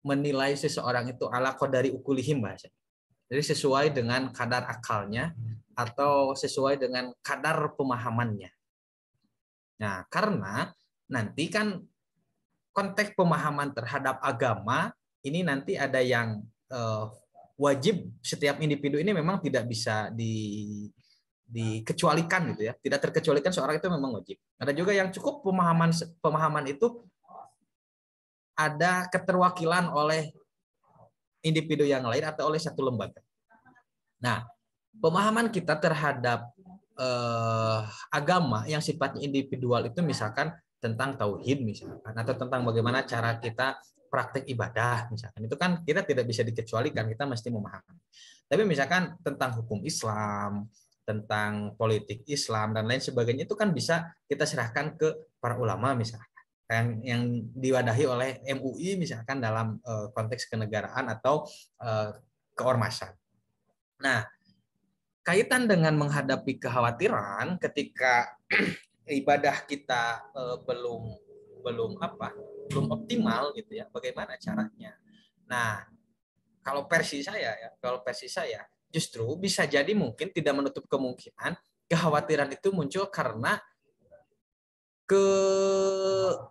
menilai seseorang itu ala qadari ukulihim bahasa. Jadi sesuai dengan kadar akalnya atau sesuai dengan kadar pemahamannya. Nah, karena nanti kan konteks pemahaman terhadap agama ini nanti ada yang wajib setiap individu ini memang tidak bisa dikecualikan gitu ya. Tidak terkecualikan seorang itu memang wajib. Ada juga yang cukup pemahaman itu ada keterwakilan oleh individu yang lain atau oleh satu lembaga. Nah, pemahaman kita terhadap agama yang sifatnya individual itu misalkan tentang tauhid misalkan atau tentang bagaimana cara kita praktek ibadah misalkan, itu kan kita tidak bisa dikecualikan, kita mesti memahami. Tapi misalkan tentang hukum Islam, tentang politik Islam dan lain sebagainya itu kan bisa kita serahkan ke para ulama misalkan yang diwadahi oleh MUI misalkan dalam konteks kenegaraan atau keormasan. Nah, kaitan dengan menghadapi kekhawatiran ketika ibadah kita belum optimal gitu ya, bagaimana caranya? Nah, kalau versi saya justru bisa jadi mungkin tidak menutup kemungkinan kekhawatiran itu muncul karena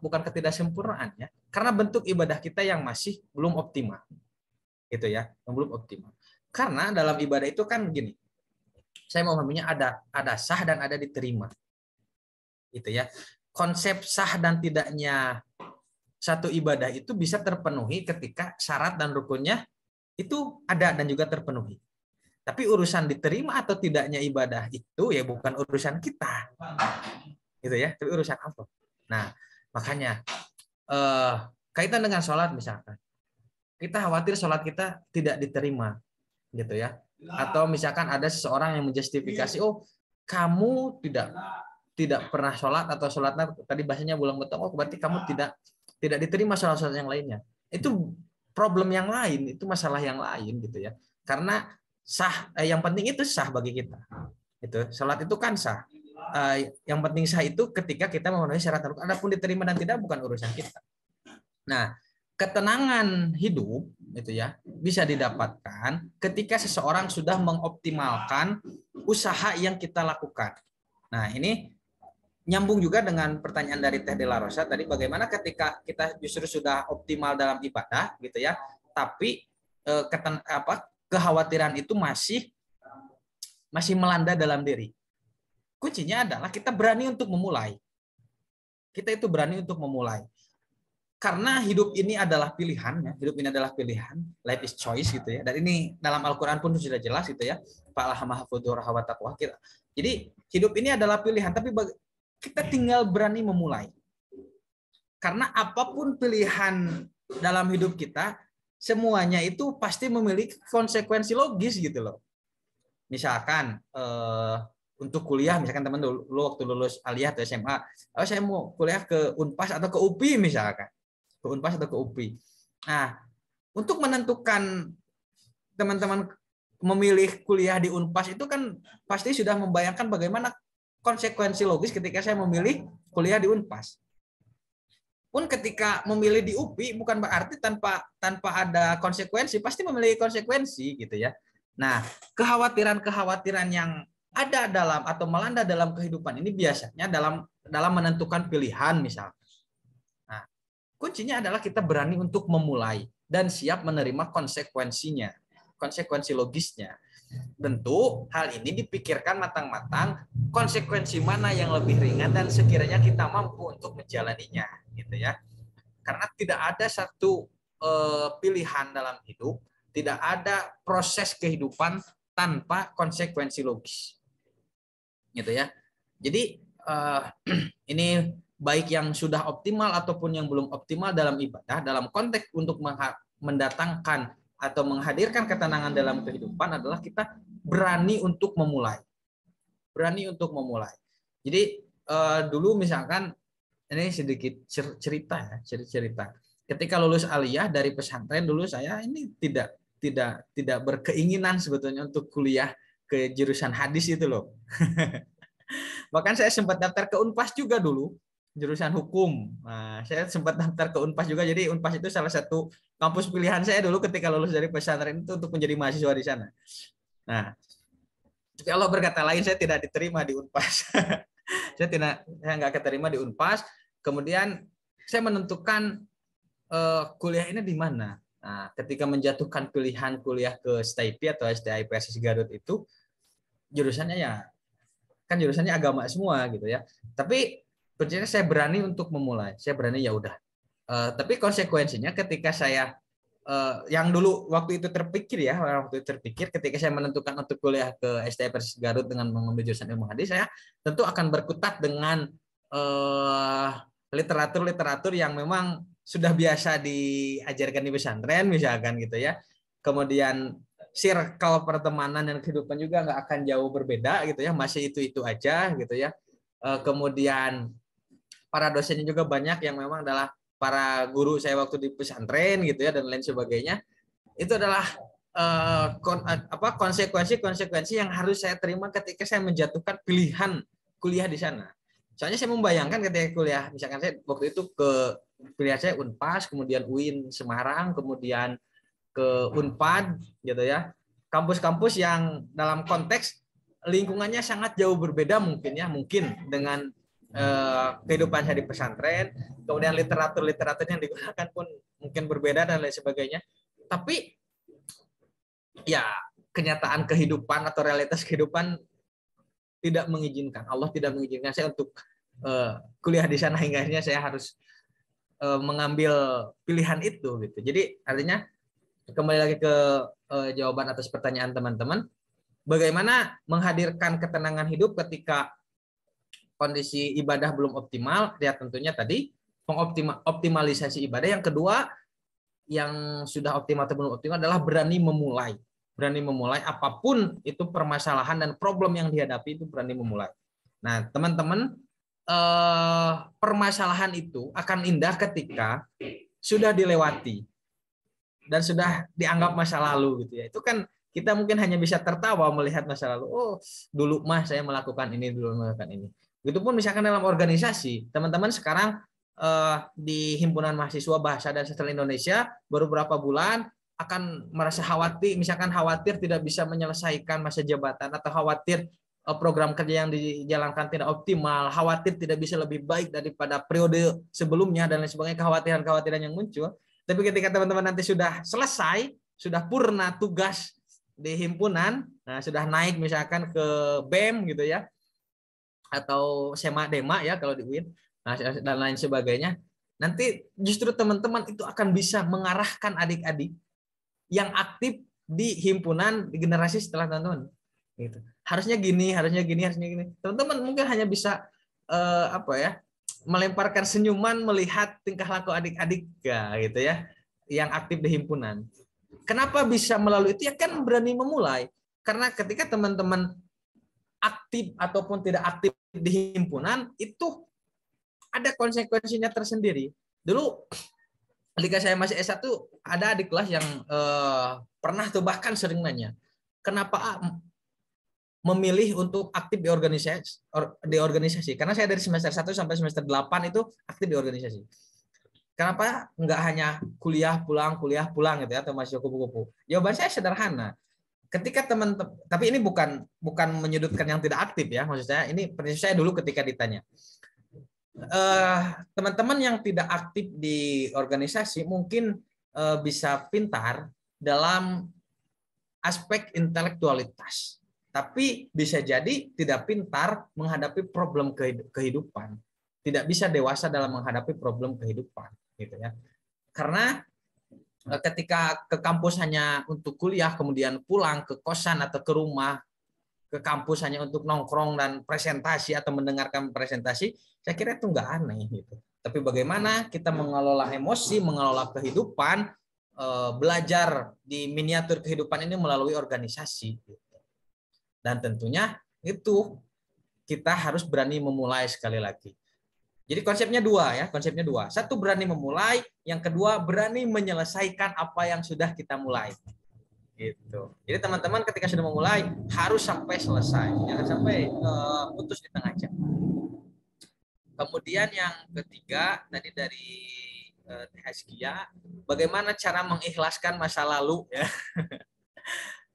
bukan ketidaksempurnaan ya, karena bentuk ibadah kita yang masih belum optimal, gitu ya, yang belum optimal. Karena dalam ibadah itu kan gini, saya mau memahaminya ada sah dan ada diterima, gitu ya. Konsep sah dan tidaknya satu ibadah itu bisa terpenuhi ketika syarat dan rukunnya itu ada dan juga terpenuhi. Tapi urusan diterima atau tidaknya ibadah itu ya bukan urusan kita, gitu ya. Tapi urusan Allah. Nah, makanya kaitan dengan sholat misalkan, kita khawatir sholat kita tidak diterima, gitu ya. Atau misalkan ada seseorang yang menjustifikasi, oh kamu tidak pernah sholat atau sholatnya tadi bahasanya bulang betul, oh berarti kamu tidak diterima sholat-sholat yang lainnya. Itu problem yang lain, itu masalah yang lain, gitu ya. Karena sah, yang penting itu sah bagi kita. Itu sholat itu kan sah. Yang penting sah itu ketika kita memenuhi syarat rukun. Adapun diterima dan tidak bukan urusan kita. Nah, ketenangan hidup itu ya bisa didapatkan ketika seseorang sudah mengoptimalkan usaha yang kita lakukan. Nah, ini nyambung juga dengan pertanyaan dari Teh Dela Rosa tadi, bagaimana ketika kita justru sudah optimal dalam ibadah, gitu ya, tapi kekhawatiran itu masih melanda dalam diri. Kuncinya adalah kita berani untuk memulai. Kita itu berani untuk memulai. Karena hidup ini adalah pilihan, ya. Hidup ini adalah pilihan, life is choice, gitu ya. Dan ini dalam Al-Qur'an pun sudah jelas, gitu ya. Fa'alhamaha fujuraha wa taqwa. Jadi hidup ini adalah pilihan, tapi kita tinggal berani memulai. Karena apapun pilihan dalam hidup kita, semuanya itu pasti memiliki konsekuensi logis, gitu loh. Misalkan untuk kuliah, misalkan teman dulu waktu lulus aliyah atau SMA, saya mau kuliah ke Unpas atau ke UPI misalkan. Ke Unpas atau ke UPI. Nah, untuk menentukan teman-teman memilih kuliah di Unpas itu kan pasti sudah membayangkan bagaimana konsekuensi logis ketika saya memilih kuliah di Unpas. Pun ketika memilih di UPI bukan berarti tanpa ada konsekuensi, pasti memiliki konsekuensi, gitu ya. Nah, kekhawatiran yang ada dalam atau melanda dalam kehidupan ini biasanya dalam menentukan pilihan misalnya. Nah, kuncinya adalah kita berani untuk memulai dan siap menerima konsekuensinya, konsekuensi logisnya. Tentu hal ini dipikirkan matang-matang, konsekuensi mana yang lebih ringan dan sekiranya kita mampu untuk menjalaninya, gitu ya. Karena tidak ada satu pilihan dalam hidup, tidak ada proses kehidupan tanpa konsekuensi logis, gitu ya. Jadi ini baik yang sudah optimal ataupun yang belum optimal dalam ibadah, dalam konteks untuk mendatangkan atau menghadirkan ketenangan dalam kehidupan adalah kita berani untuk memulai. Berani untuk memulai. Jadi dulu misalkan ini sedikit cerita ya, cerita. Ketika lulus aliyah dari pesantren dulu saya ini tidak berkeinginan sebetulnya untuk kuliah ke jurusan hadis itu loh. Bahkan saya sempat daftar ke Unpas juga dulu, jurusan hukum. Nah, saya sempat daftar ke Unpas juga. Jadi Unpas itu salah satu kampus pilihan saya dulu ketika lulus dari pesantren itu untuk menjadi mahasiswa di sana. Nah, tapi Allah berkata lain, saya tidak diterima di Unpas. saya nggak keterima di Unpas. Kemudian saya menentukan kuliah ini di mana. Nah, ketika menjatuhkan pilihan kuliah ke STIP atau STI Persis Garut itu, jurusannya ya kan jurusannya agama semua, gitu ya. Tapi kuncinya saya berani untuk memulai. Saya berani ya udah. Tapi konsekuensinya ketika saya yang dulu waktu itu terpikir ketika saya menentukan untuk kuliah ke STI Persis Garut dengan mengambil jurusan ilmu hadis, saya tentu akan berkutat dengan literatur yang memang sudah biasa diajarkan di pesantren misalkan, gitu ya. Kemudian circle pertemanan dan kehidupan juga nggak akan jauh berbeda, gitu ya, masih itu aja, gitu ya. Kemudian para dosennya juga banyak yang memang adalah para guru saya waktu di pesantren, gitu ya, dan lain sebagainya. Itu adalah konsekuensi yang harus saya terima ketika saya menjatuhkan pilihan kuliah di sana. Soalnya saya membayangkan ketika kuliah, misalkan saya waktu itu ke pilihan saya Unpas, kemudian UIN Semarang, kemudian ke Unpad, gitu ya. Kampus-kampus yang dalam konteks lingkungannya sangat jauh berbeda mungkin dengan kehidupan saya di pesantren, kemudian literatur yang digunakan pun mungkin berbeda dan lain sebagainya. Tapi ya kenyataan kehidupan atau realitas kehidupan tidak mengizinkan. Allah tidak mengizinkan saya untuk kuliah di sana, hingga akhirnya saya harus mengambil pilihan itu gitu. Jadi artinya kembali lagi ke jawaban atas pertanyaan teman-teman, bagaimana menghadirkan ketenangan hidup ketika kondisi ibadah belum optimal? Ya tentunya tadi optimalisasi ibadah. Yang kedua, yang sudah optimal atau belum optimal adalah berani memulai. Berani memulai apapun itu permasalahan dan problem yang dihadapi, itu berani memulai. Nah, teman-teman, permasalahan itu akan indah ketika sudah dilewati dan sudah dianggap masa lalu gitu ya. Itu kan kita mungkin hanya bisa tertawa melihat masa lalu. Oh, dulu mah saya melakukan ini, dulu melakukan ini. Begitupun misalkan dalam organisasi, teman-teman sekarang di Himpunan Mahasiswa Bahasa dan Sastra Indonesia baru berapa bulan akan merasa khawatir, misalkan khawatir tidak bisa menyelesaikan masa jabatan, atau khawatir program kerja yang dijalankan tidak optimal, khawatir tidak bisa lebih baik daripada periode sebelumnya dan lain sebagainya, kekhawatiran yang muncul. Tapi ketika teman-teman nanti sudah selesai, sudah purna tugas di himpunan, nah sudah naik misalkan ke BEM gitu ya, atau SEMA DEMA ya kalau di UIN, nah, dan lain sebagainya, nanti justru teman-teman itu akan bisa mengarahkan adik-adik yang aktif di himpunan di generasi setelah teman-teman. Gitu. Harusnya gini. Teman-teman mungkin hanya bisa melemparkan senyuman melihat tingkah laku adik-adik gitu ya, yang aktif di himpunan. Kenapa bisa melalui itu? Ya kan berani memulai. Karena ketika teman-teman aktif ataupun tidak aktif di himpunan, itu ada konsekuensinya tersendiri. Dulu ketika saya masih S1, ada adik kelas yang pernah tuh bahkan sering nanya, kenapa memilih untuk aktif di organisasi? Karena saya dari semester 1 sampai semester 8 itu aktif di organisasi. Kenapa nggak hanya kuliah pulang gitu ya, atau masih kupu-kupu? Jawaban saya sederhana. Ketika teman-teman, tapi ini bukan menyudutkan yang tidak aktif ya, maksud saya ini prinsip saya dulu ketika ditanya. Teman-teman yang tidak aktif di organisasi mungkin bisa pintar dalam aspek intelektualitas, tapi bisa jadi tidak pintar menghadapi problem kehidupan, tidak bisa dewasa dalam menghadapi problem kehidupan gitu ya. Karena ketika ke kampus hanya untuk kuliah, kemudian pulang ke kosan atau ke rumah, ke kampus hanya untuk nongkrong dan presentasi atau mendengarkan presentasi, saya kira itu nggak aneh gitu. Tapi bagaimana kita mengelola emosi, mengelola kehidupan, belajar di miniatur kehidupan ini melalui organisasi. Dan tentunya itu kita harus berani memulai sekali lagi. Jadi konsepnya dua ya, Satu, berani memulai, yang kedua berani menyelesaikan apa yang sudah kita mulai. Gitu. Jadi teman-teman ketika sudah memulai harus sampai selesai, jangan sampai putus di tengah jalan. Kemudian yang ketiga tadi dari Teh Askia, bagaimana cara mengikhlaskan masa lalu ya?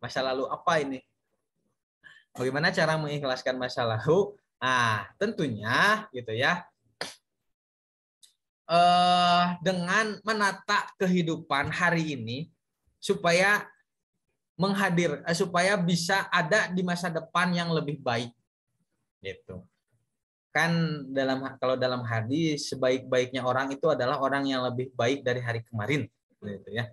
Masa lalu apa ini? Bagaimana cara mengikhlaskan masa lalu? Nah, tentunya gitu ya. Dengan menata kehidupan hari ini supaya supaya bisa ada di masa depan yang lebih baik gitu kan. Kalau dalam hadis, sebaik-baiknya orang itu adalah orang yang lebih baik dari hari kemarin gitu ya.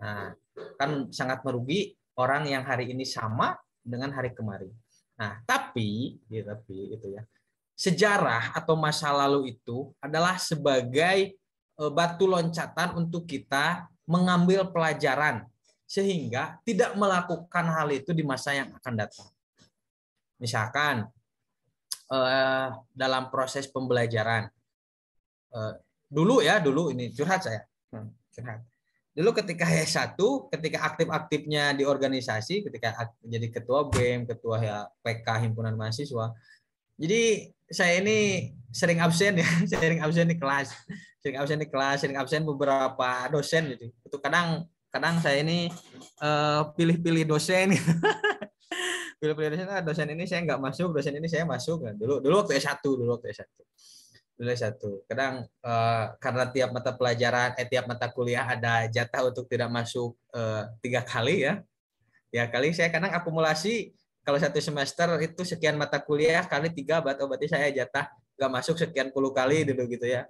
Nah, kan sangat merugi orang yang hari ini sama dengan hari kemarin. Nah, tapi itu ya, sejarah atau masa lalu itu adalah sebagai batu loncatan untuk kita mengambil pelajaran sehingga tidak melakukan hal itu di masa yang akan datang. Misalkan dalam proses pembelajaran, dulu ini curhat saya. Dulu ketika S1, ketika aktif-aktifnya di organisasi, ketika jadi ketua BEM, ketua PK Himpunan Mahasiswa, jadi saya ini sering absen ya, sering absen beberapa dosen gitu. Itu kadang saya ini pilih-pilih dosen gitu. pilih-pilih dosen ini saya nggak masuk, dosen ini saya masuk. Nah, dulu waktu S1, kadang karena tiap mata pelajaran tiap mata kuliah ada jatah untuk tidak masuk 3 kali ya. 3 kali saya kadang akumulasi, kalau 1 semester itu sekian mata kuliah kali 3, berarti saya jatah nggak masuk sekian puluh kali dulu gitu ya.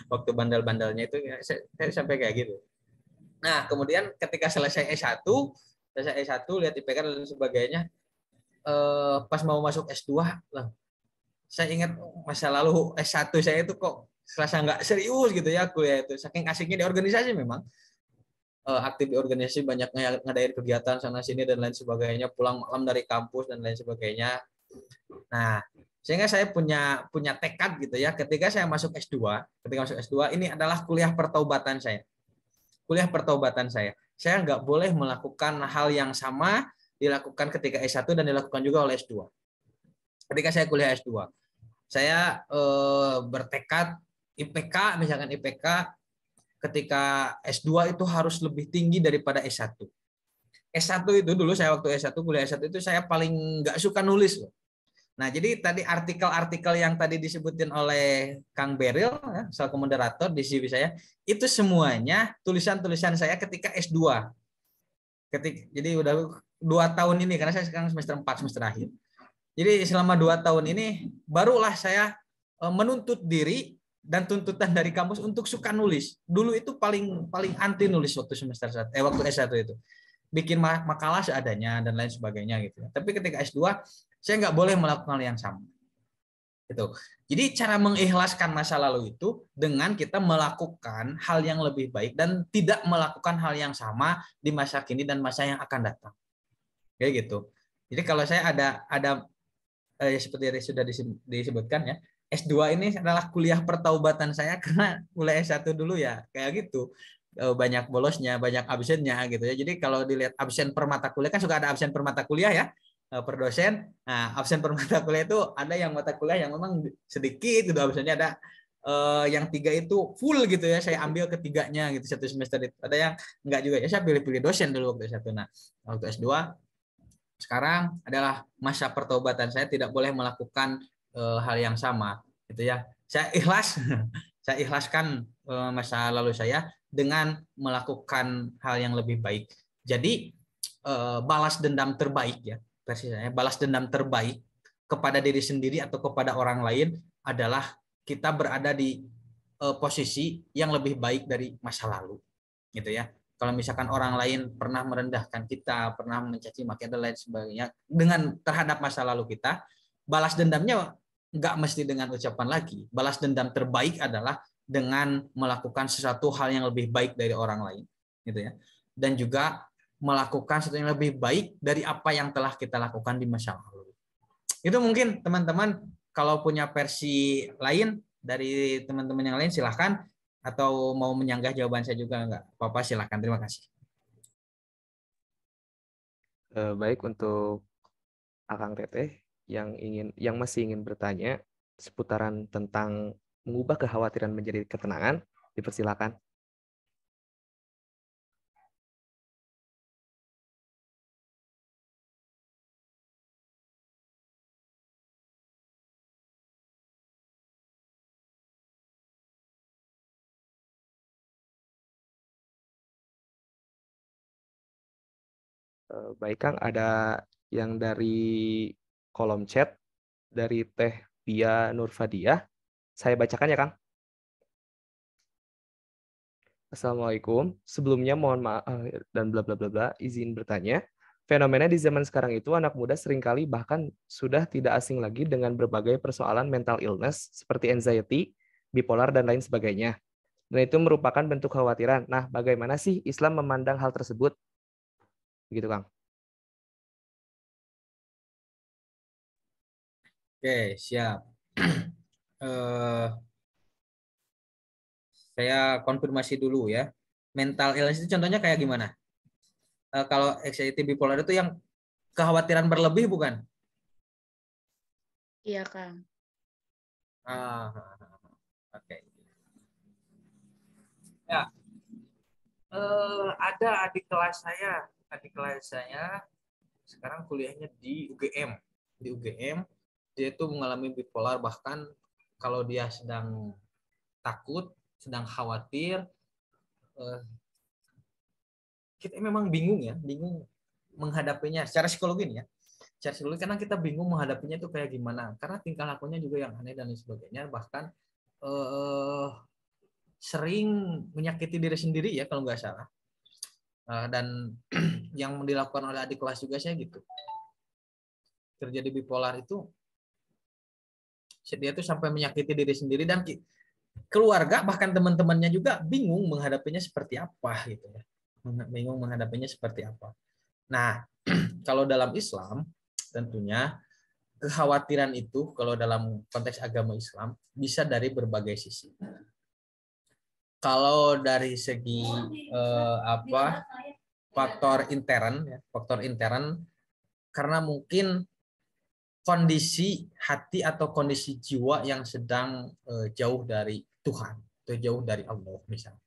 Waktu bandel-bandelnya itu ya, saya sampai kayak gitu. Nah, kemudian ketika selesai S1 lihat IPK dan sebagainya, pas mau masuk S2 lah, saya ingat masa lalu S1 saya itu kok serasa nggak serius gitu ya kuliah itu. Saking asiknya di organisasi memang. Aktif di organisasi, banyak ngadain kegiatan sana sini dan lain sebagainya, pulang malam dari kampus dan lain sebagainya. Nah, sehingga saya punya tekad gitu ya, ketika masuk S2 ini adalah kuliah pertaubatan saya. Saya nggak boleh melakukan hal yang sama dilakukan ketika S1 dan dilakukan juga oleh S2. Ketika saya kuliah S2, saya bertekad misalkan IPK ketika S2 itu harus lebih tinggi daripada S1. S1 itu dulu saya waktu S1 kuliah S1 itu saya paling nggak suka nulis loh. Nah, jadi tadi artikel-artikel yang tadi disebutin oleh Kang Beril ya, selaku moderator di CV saya, itu semuanya tulisan-tulisan saya ketika S2. Jadi udah 2 tahun ini, karena saya sekarang semester 4, semester akhir. Jadi selama 2 tahun ini barulah saya menuntut diri dan tuntutan dari kampus untuk suka nulis. Dulu itu paling anti nulis waktu waktu S1 itu. Bikin makalah seadanya dan lain sebagainya gitu. Tapi ketika S2 saya nggak boleh melakukan hal yang sama. Gitu. Jadi cara mengikhlaskan masa lalu itu dengan kita melakukan hal yang lebih baik dan tidak melakukan hal yang sama di masa kini dan masa yang akan datang. Kayak gitu. Jadi kalau saya ada seperti yang sudah disebutkan ya, S2 ini adalah kuliah pertaubatan saya karena mulai S1 dulu ya kayak gitu, banyak bolosnya, banyak absennya gitu ya. Jadi kalau dilihat absen per mata kuliah, kan suka ada absen per mata kuliah ya, per dosen. Nah, absen per mata kuliah itu ada yang mata kuliah yang memang sedikit gitu absennya, ada yang 3 itu full gitu ya, saya ambil ketiganya gitu 1 semester itu. Ada yang enggak juga ya, saya pilih-pilih dosen dulu waktu S1. Nah, waktu S2 sekarang adalah masa pertobatan saya, tidak boleh melakukan hal yang sama gitu ya. Saya ikhlas saya ikhlaskan masa lalu saya dengan melakukan hal yang lebih baik. Jadi balas dendam terbaik ya, versi saya, balas dendam terbaik kepada diri sendiri atau kepada orang lain adalah kita berada di posisi yang lebih baik dari masa lalu gitu ya. Kalau misalkan orang lain pernah merendahkan kita, pernah mencaci maki dan lain sebagainya dengan terhadap masa lalu kita, balas dendamnya nggak mesti dengan ucapan lagi. Balas dendam terbaik adalah dengan melakukan sesuatu hal yang lebih baik dari orang lain, gitu ya. Dan juga melakukan sesuatu yang lebih baik dari apa yang telah kita lakukan di masa lalu. Itu mungkin teman-teman kalau punya versi lain dari teman-teman yang lain silahkan, atau mau menyanggah jawaban saya juga enggak apa-apa, silakan. Terima kasih. Baik, untuk Akang Teteh yang masih ingin bertanya seputaran tentang mengubah kekhawatiran menjadi ketenangan, dipersilakan. Baik Kang, ada yang dari kolom chat dari Teh Pia Nurfadiah. Saya bacakan ya Kang. Assalamualaikum. Sebelumnya mohon maaf dan bla bla bla bla. Izin bertanya. Fenomena di zaman sekarang itu anak muda seringkali bahkan sudah tidak asing lagi dengan berbagai persoalan mental illness seperti anxiety, bipolar dan lain sebagainya. Dan itu merupakan bentuk kekhawatiran. Nah, bagaimana sih Islam memandang hal tersebut? Begitu Kang. Oke, siap. Saya konfirmasi dulu ya. Mental illness itu contohnya kayak gimana? Kalau anxiety bipolar itu yang kekhawatiran berlebih bukan? Iya, Kang. Oke. Ya, ada adik kelas saya sekarang kuliahnya di UGM. Di UGM dia itu mengalami bipolar, bahkan kalau dia sedang takut, sedang khawatir, kita memang bingung menghadapinya secara psikologi nih ya. Secara psikologi karena kita bingung menghadapinya itu kayak gimana. Karena tingkah lakunya juga yang aneh dan lain sebagainya, bahkan sering menyakiti diri sendiri ya kalau nggak salah. Dan yang dilakukan oleh adik kelas juga saya gitu. Terjadi bipolar itu dia tuh sampai menyakiti diri sendiri, dan keluarga bahkan teman-temannya juga bingung menghadapinya seperti apa gitu ya. Bingung menghadapinya seperti apa. Nah, kalau dalam Islam tentunya kekhawatiran itu kalau dalam konteks agama Islam bisa dari berbagai sisi. Kalau dari segi faktor intern karena mungkin kondisi hati atau kondisi jiwa yang sedang jauh dari Tuhan atau jauh dari Allah misalnya.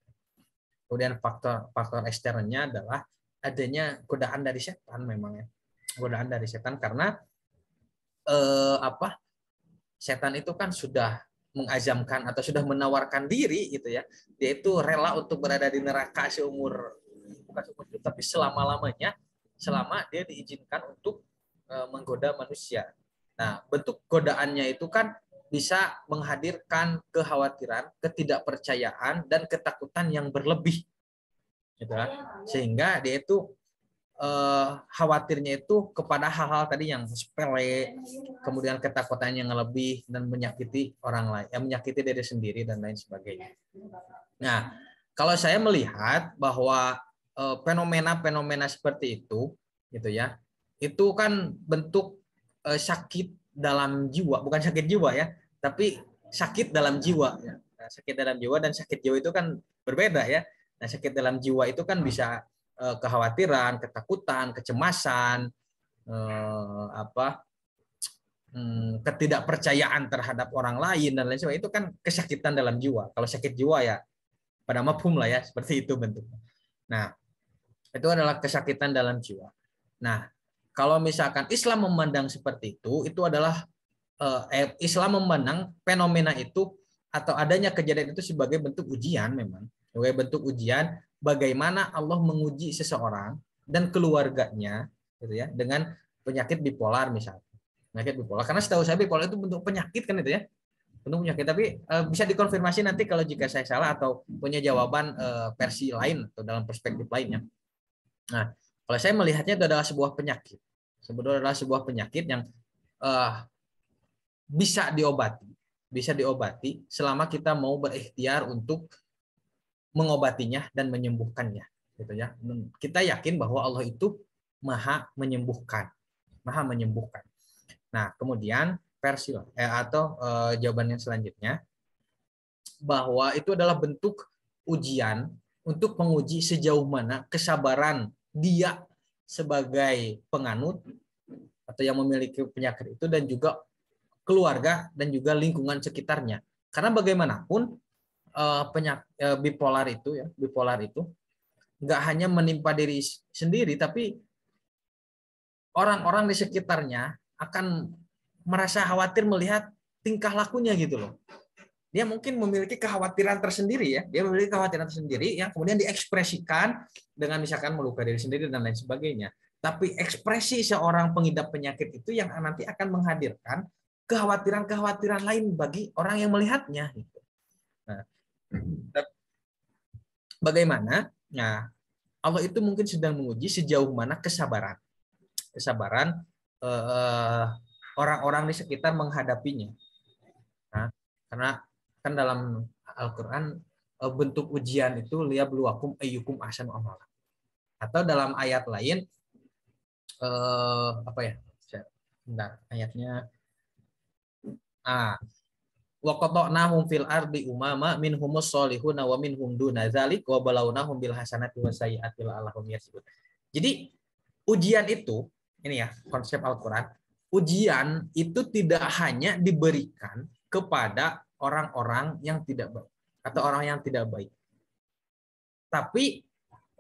Kemudian faktor eksternnya adalah adanya godaan dari setan memang ya. Godaan dari setan karena setan itu kan sudah mengazamkan atau sudah menawarkan diri gitu ya. Dia itu rela untuk berada di neraka bukan seumur hidup tapi selama-lamanya, selama dia diizinkan untuk menggoda manusia. Nah, bentuk godaannya itu kan bisa menghadirkan kekhawatiran, ketidakpercayaan, dan ketakutan yang berlebih. Gitu kan? Sehingga dia itu khawatirnya itu kepada hal-hal tadi yang sepele, kemudian ketakutan yang lebih, dan menyakiti orang lain, menyakiti diri sendiri dan lain sebagainya. Nah, kalau saya melihat bahwa fenomena-fenomena seperti itu, gitu ya, itu kan bentuk sakit dalam jiwa, bukan sakit jiwa ya, tapi sakit dalam jiwa. Ya. Nah, sakit dalam jiwa dan sakit jiwa itu kan berbeda ya. Nah, sakit dalam jiwa itu kan bisa kekhawatiran, ketakutan, kecemasan, ketidakpercayaan terhadap orang lain dan lain sebagainya. Itu kan kesakitan dalam jiwa. Kalau sakit jiwa ya pada mafhum lah ya, seperti itu bentuknya. Nah, itu adalah kesakitan dalam jiwa. Nah, kalau misalkan Islam memandang seperti itu adalah Islam memandang fenomena itu atau adanya kejadian itu sebagai bentuk ujian memang. Sebagai bentuk ujian bagaimana Allah menguji seseorang dan keluarganya gitu ya dengan penyakit bipolar misalnya. Penyakit bipolar karena setahu saya bipolar itu bentuk penyakit kan itu ya. Bentuk penyakit, tapi bisa dikonfirmasi nanti kalau jika saya salah atau punya jawaban versi lain atau dalam perspektif lainnya. Nah, kalau saya melihatnya itu adalah sebuah penyakit. Sebetulnya adalah sebuah penyakit yang bisa diobati selama kita mau berikhtiar untuk mengobatinya dan menyembuhkannya, gitu ya. Kita yakin bahwa Allah itu maha menyembuhkan. Nah, kemudian versi atau jawaban yang selanjutnya bahwa itu adalah bentuk ujian untuk menguji sejauh mana kesabaran dia sebagai penganut atau yang memiliki penyakit itu dan juga keluarga dan juga lingkungan sekitarnya. Karena bagaimanapun bipolar itu nggak hanya menimpa diri sendiri, tapi orang-orang di sekitarnya akan merasa khawatir melihat tingkah lakunya gitu loh. Dia mungkin memiliki kekhawatiran tersendiri ya, yang kemudian diekspresikan dengan misalkan melukai diri sendiri dan lain sebagainya. Tapi ekspresi seorang pengidap penyakit itu yang nanti akan menghadirkan kekhawatiran-kekhawatiran lain bagi orang yang melihatnya. Gitu. Nah, bagaimana? Nah, Allah itu mungkin sedang menguji sejauh mana kesabaran orang-orang di sekitar menghadapinya. Nah, karena kan dalam Al-Quran bentuk ujian itu liyabluwakum ayyukum ahsanu amala. Atau dalam ayat lain Bentar, ayatnya wa qata'nahum fil ardi umama minhumus solihuna wa minhum duna dzalik wa balawnahum bil hasanati was sayyiati la'allahum yarji'un. Jadi ujian itu ini ya konsep Al-Qur'an. Ujian itu tidak hanya diberikan kepada orang-orang yang tidak baik atau orang yang tidak baik. Tapi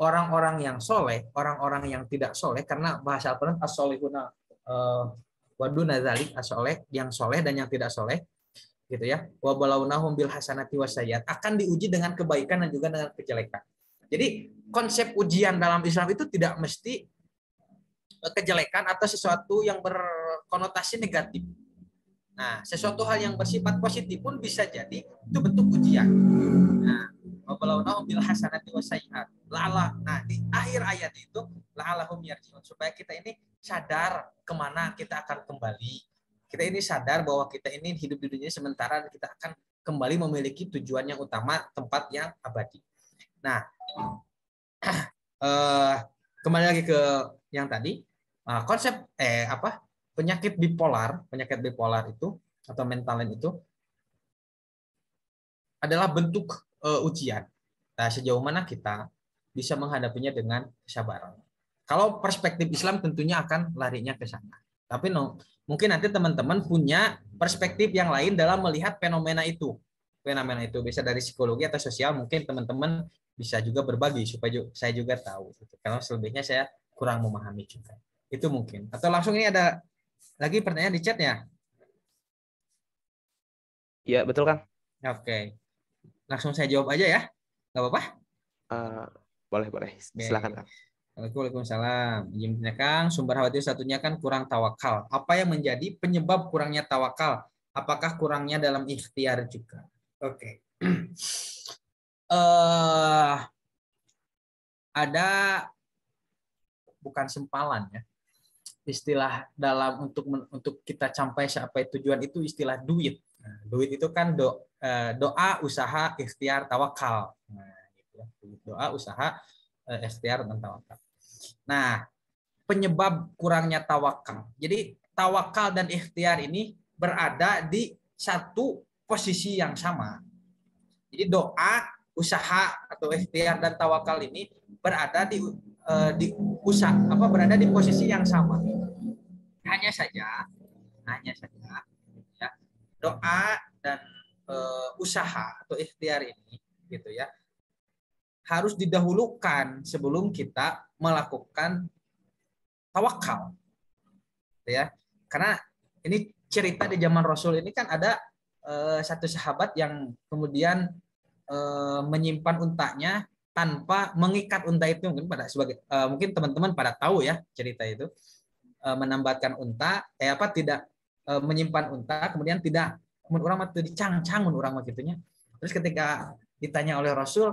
orang-orang yang soleh, orang-orang yang tidak soleh, karena bahasa Al-Quran as-solihuna waduna dzalik, as-soleh, yang soleh dan yang tidak soleh, gitu ya. Wa balawnahum bil hasanati wasayyiat, akan diuji dengan kebaikan dan juga dengan kejelekan. Jadi konsep ujian dalam Islam itu tidak mesti kejelekan atau sesuatu yang berkonotasi negatif. Nah, sesuatu hal yang bersifat positif pun bisa jadi itu bentuk ujian. Nah, wabalawnahum bil hasanati wasayyiat. Nah, di akhir ayat itu la'allahum yarji'un, supaya kita ini sadar kemana kita akan kembali. Kita ini sadar bahwa kita ini hidup di dunia sementara, dan kita akan kembali memiliki tujuan yang utama, tempat yang abadi. Nah, kembali lagi ke yang tadi, konsep penyakit bipolar itu atau mental itu adalah bentuk ujian. Nah, sejauh mana kita bisa menghadapinya dengan kesabaran. Kalau perspektif Islam tentunya akan larinya ke sana. Tapi mungkin nanti teman-teman punya perspektif yang lain dalam melihat fenomena itu. Fenomena itu bisa dari psikologi atau sosial, mungkin teman-teman bisa juga berbagi supaya saya juga tahu. Kalau selebihnya saya kurang memahami juga. Itu mungkin. Atau langsung ini ada lagi pertanyaan di chat ya? Iya, betul, Kang. Oke. Langsung saya jawab aja ya? Nggak apa-apa? Boleh. Silakan, Kang. Waalaikumsalam. Izin Kang, sumber khawatir satunya kan kurang tawakal. Apa yang menjadi penyebab kurangnya tawakal? Apakah kurangnya dalam ikhtiar juga? Oke. Ada bukan sempalan ya. Istilah dalam untuk kita sampai tujuan itu istilah duit. Nah, duit itu kan doa, usaha, ikhtiar, tawakal. Nah, gitu ya. Doa, usaha, ikhtiar, dan tawakal. Nah, penyebab kurangnya tawakal. Jadi tawakal dan ikhtiar ini berada di satu posisi yang sama. Jadi doa, usaha atau ikhtiar dan tawakal ini berada berada di posisi yang sama. Hanya saja ya, doa dan usaha atau ikhtiar ini gitu ya harus didahulukan sebelum kita melakukan tawakal. Ya. Karena ini cerita di zaman Rasul ini kan ada satu sahabat yang kemudian menyimpan untanya tanpa mengikat unta itu, mungkin teman-teman pada tahu ya cerita itu, menambatkan unta tidak menyimpan unta, kemudian orang itu dicang-cang orang gitunya. Terus ketika ditanya oleh Rasul,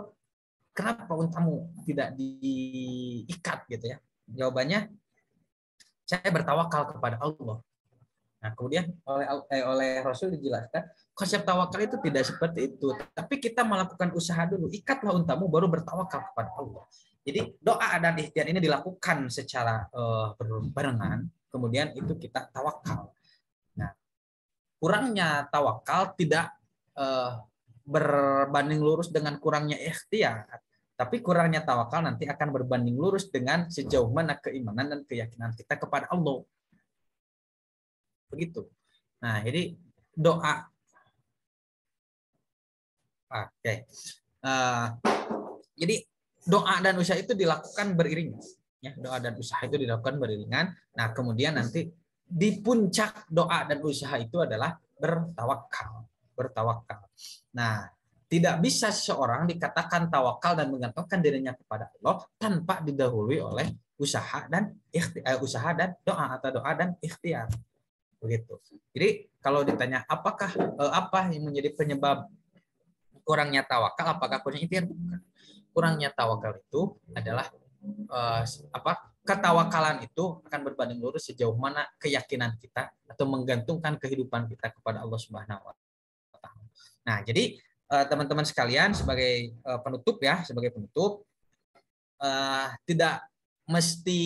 kenapa untamu tidak diikat gitu ya, jawabannya, saya bertawakal kepada Allah. Nah, kemudian oleh Rasul dijelaskan, konsep tawakal itu tidak seperti itu. Tapi kita melakukan usaha dulu. Ikatlah untamu, baru bertawakal kepada Allah. Jadi doa dan ikhtiar ini dilakukan secara berbarengan. Kemudian itu kita tawakal. Nah, kurangnya tawakal tidak berbanding lurus dengan kurangnya ikhtiar. Tapi kurangnya tawakal nanti akan berbanding lurus dengan sejauh mana keimanan dan keyakinan kita kepada Allah. Begitu. Nah, jadi doa. Oke. Jadi doa dan usaha itu dilakukan beriringan. Ya, doa dan usaha itu dilakukan beriringan. Nah, kemudian nanti di puncak doa dan usaha itu adalah bertawakal. Nah, tidak bisa seseorang dikatakan tawakal dan menggantungkan dirinya kepada Allah tanpa didahului oleh usaha dan doa atau doa dan ikhtiar. Begitu. Jadi kalau ditanya apa yang menjadi penyebab kurangnya tawakal, apakah kurangnya ikhtiar? Bukan. Kurangnya tawakal itu adalah ketawakalan itu akan berbanding lurus sejauh mana keyakinan kita atau menggantungkan kehidupan kita kepada Allah Subhanahu wa taala. Nah, jadi teman-teman sekalian sebagai penutup tidak mesti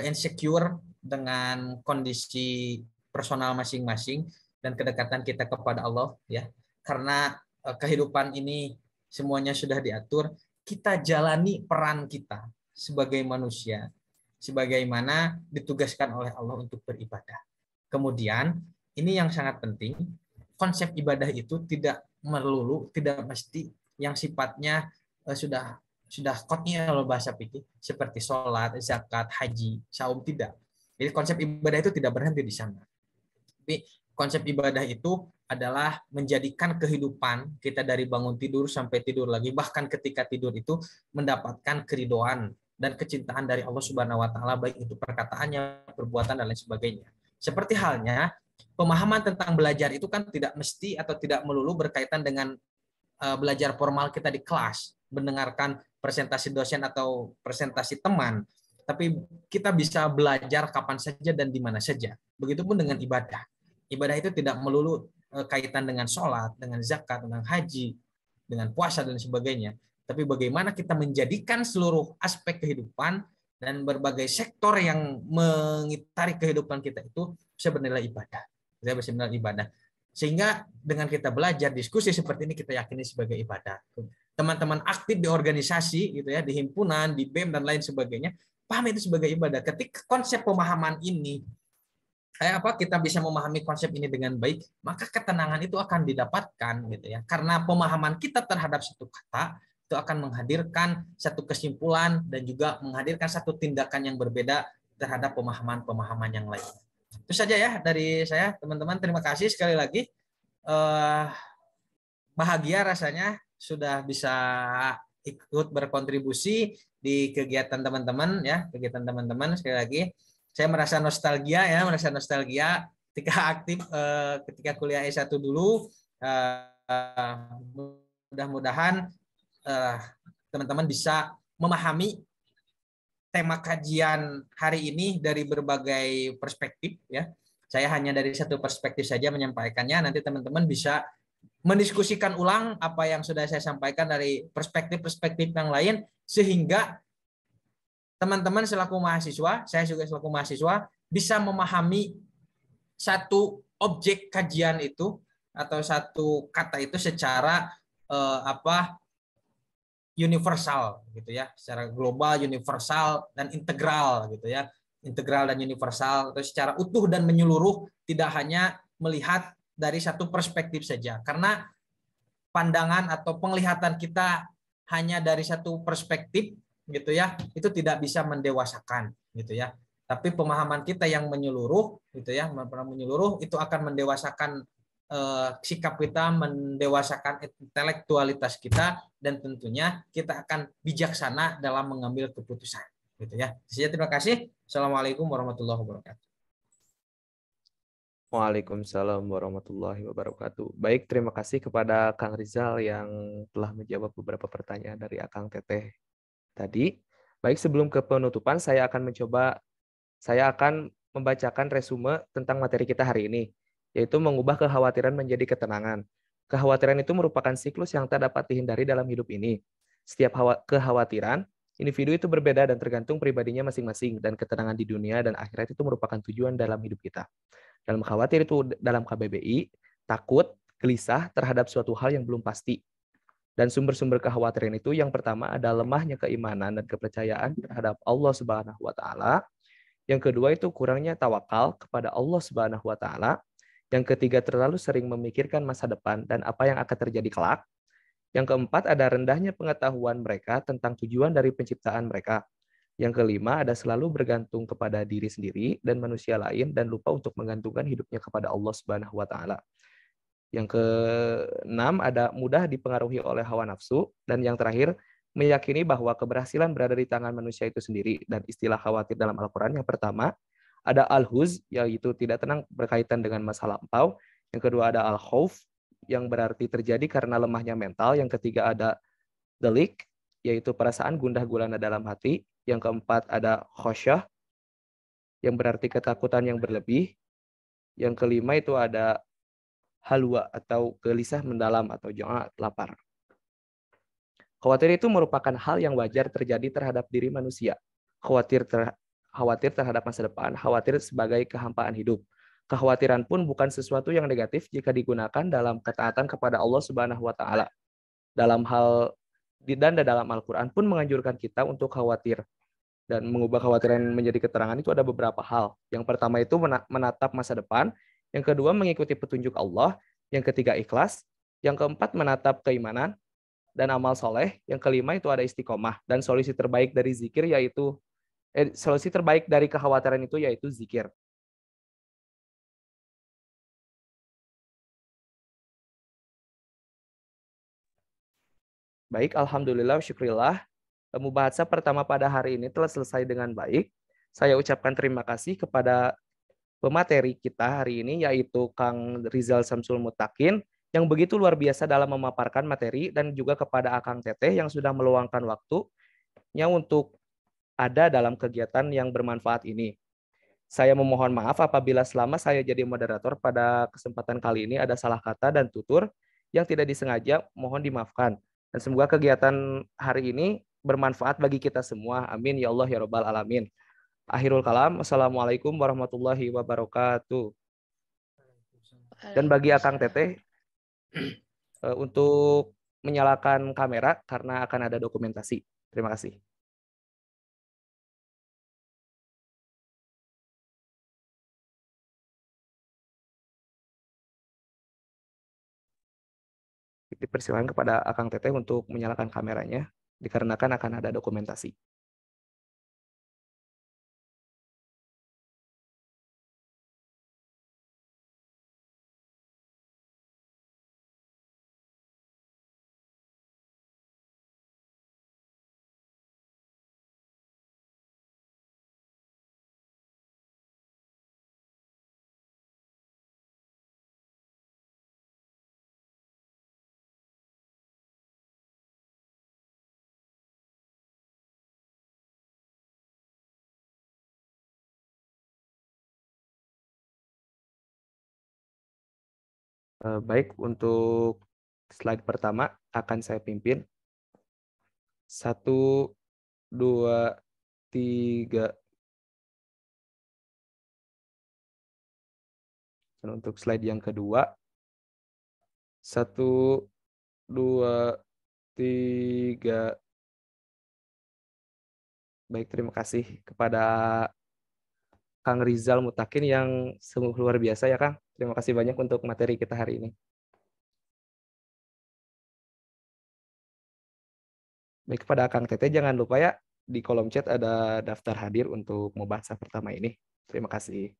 insecure dengan kondisi personal masing-masing dan kedekatan kita kepada Allah ya, karena kehidupan ini semuanya sudah diatur. Kita jalani peran kita sebagai manusia sebagaimana ditugaskan oleh Allah untuk beribadah. Kemudian ini yang sangat penting, konsep ibadah itu tidak mesti yang sifatnya sudah kotnya kalau bahasa fikih seperti sholat, zakat, haji, saum tidak. Jadi konsep ibadah itu tidak berhenti di sana. Tapi konsep ibadah itu adalah menjadikan kehidupan kita dari bangun tidur sampai tidur lagi, bahkan ketika tidur itu mendapatkan keridoan dan kecintaan dari Allah Subhanahu wa taala, baik itu perkataannya, perbuatan dan lain sebagainya. Seperti halnya pemahaman tentang belajar itu kan tidak mesti atau tidak melulu berkaitan dengan belajar formal kita di kelas, mendengarkan presentasi dosen atau presentasi teman, tapi kita bisa belajar kapan saja dan di mana saja. Begitupun dengan ibadah. Ibadah itu tidak melulu kaitan dengan sholat, dengan zakat, dengan haji, dengan puasa dan sebagainya. Tapi bagaimana kita menjadikan seluruh aspek kehidupan dan berbagai sektor yang mengitari kehidupan kita itu sebenarnya ibadah. Sebenarnya ibadah. Sehingga dengan kita belajar diskusi seperti ini kita yakini sebagai ibadah. Teman-teman aktif di organisasi gitu ya, di himpunan, di BEM dan lain sebagainya, paham itu sebagai ibadah. Ketika konsep pemahaman ini kita bisa memahami konsep ini dengan baik, maka ketenangan itu akan didapatkan gitu ya. Karena pemahaman kita terhadap satu kata itu akan menghadirkan satu kesimpulan dan juga menghadirkan satu tindakan yang berbeda terhadap pemahaman-pemahaman yang lain. Itu saja ya dari saya, teman-teman. Terima kasih sekali lagi. Bahagia rasanya sudah bisa ikut berkontribusi di kegiatan teman-teman ya, kegiatan teman-teman. Sekali lagi saya merasa nostalgia ketika aktif ketika kuliah S1 dulu. Mudah-mudahan teman-teman bisa memahami tema kajian hari ini dari berbagai perspektif ya. Saya hanya dari satu perspektif saja menyampaikannya. Nanti teman-teman bisa mendiskusikan ulang apa yang sudah saya sampaikan dari perspektif-perspektif yang lain, sehingga teman-teman selaku mahasiswa, saya juga selaku mahasiswa, bisa memahami satu objek kajian itu atau satu kata itu secara universal gitu ya, secara global, universal dan integral gitu ya, integral dan universal, atau secara utuh dan menyeluruh, tidak hanya melihat dari satu perspektif saja, karena pandangan atau penglihatan kita hanya dari satu perspektif gitu ya, itu tidak bisa mendewasakan gitu ya. Tapi pemahaman kita yang menyeluruh gitu ya, menyeluruh itu akan mendewasakan sikap kita, mendewasakan intelektualitas kita, dan tentunya kita akan bijaksana dalam mengambil keputusan gitu ya. Terima kasih. Assalamualaikum warahmatullahi wabarakatuh. Waalaikumsalam warahmatullahi wabarakatuh. Baik, terima kasih kepada Kang Rizal yang telah menjawab beberapa pertanyaan dari Akang Teteh tadi. Baik, sebelum ke penutupan, saya akan membacakan resume tentang materi kita hari ini, yaitu mengubah kekhawatiran menjadi ketenangan. Kekhawatiran itu merupakan siklus yang tak dapat dihindari dalam hidup ini. Setiap kekhawatiran, individu itu berbeda dan tergantung pribadinya masing-masing, dan ketenangan di dunia dan akhirat itu merupakan tujuan dalam hidup kita. Dalam khawatir itu dalam KBBI, takut, gelisah terhadap suatu hal yang belum pasti. Dan sumber-sumber kekhawatiran itu yang pertama ada lemahnya keimanan dan kepercayaan terhadap Allah Subhanahu wa taala. Yang kedua itu kurangnya tawakal kepada Allah Subhanahu wa taala. Yang ketiga terlalu sering memikirkan masa depan dan apa yang akan terjadi kelak. Yang keempat ada rendahnya pengetahuan mereka tentang tujuan dari penciptaan mereka. Yang kelima ada selalu bergantung kepada diri sendiri dan manusia lain dan lupa untuk menggantungkan hidupnya kepada Allah Subhanahu wa taala. Yang keenam ada mudah dipengaruhi oleh hawa nafsu, dan yang terakhir meyakini bahwa keberhasilan berada di tangan manusia itu sendiri. Dan istilah khawatir dalam Al-Qur'an yang pertama ada al-huz, yaitu tidak tenang berkaitan dengan masa lampau. Yang kedua ada al-khauf, yang berarti terjadi karena lemahnya mental. Yang ketiga ada delik, yaitu perasaan gundah gulana dalam hati. Yang keempat ada khosyah, yang berarti ketakutan yang berlebih. Yang kelima itu ada halwa atau gelisah mendalam atau ja'a, lapar. Khawatir itu merupakan hal yang wajar terjadi terhadap diri manusia. Khawatir terhadap masa depan, khawatir sebagai kehampaan hidup. Kekhawatiran pun bukan sesuatu yang negatif jika digunakan dalam ketaatan kepada Allah Subhanahu wa taala. Dalam Al-Qur'an pun menganjurkan kita untuk khawatir. Dan mengubah kekhawatiran menjadi keterangan itu ada beberapa hal. Yang pertama itu menatap masa depan, yang kedua mengikuti petunjuk Allah, yang ketiga ikhlas, yang keempat menatap keimanan, dan amal soleh. Yang kelima itu ada istiqomah. Dan solusi terbaik dari zikir yaitu solusi terbaik dari kekhawatiran itu yaitu zikir. Baik, alhamdulillah, syukurillah. Mubahasa pertama pada hari ini telah selesai dengan baik. Saya ucapkan terima kasih kepada pemateri kita hari ini, yaitu Kang Rizal Samsul Mutakin, yang begitu luar biasa dalam memaparkan materi, dan juga kepada Akang Teteh yang sudah meluangkan waktunya untuk ada dalam kegiatan yang bermanfaat ini. Saya memohon maaf apabila selama saya jadi moderator pada kesempatan kali ini ada salah kata dan tutur yang tidak disengaja, mohon dimaafkan. Dan semoga kegiatan hari ini bermanfaat bagi kita semua. Amin ya Allah ya Rabbal Alamin. Akhirul kalam. Assalamualaikum warahmatullahi wabarakatuh. Dan bagi Akang Teteh untuk menyalakan kamera karena akan ada dokumentasi. Terima kasih. Dipersilakan kepada Akang Teteh untuk menyalakan kameranya dikarenakan akan ada dokumentasi. Baik, untuk slide pertama akan saya pimpin. 1, 2, 3. Dan untuk slide yang kedua, 1, 2, 3. Baik, terima kasih kepada Kang Rizal Mutakin yang sungguh luar biasa ya Kang. Terima kasih banyak untuk materi kita hari ini. Baik, kepada Kang Teteh jangan lupa ya di kolom chat ada daftar hadir untuk mubahasa pertama ini. Terima kasih.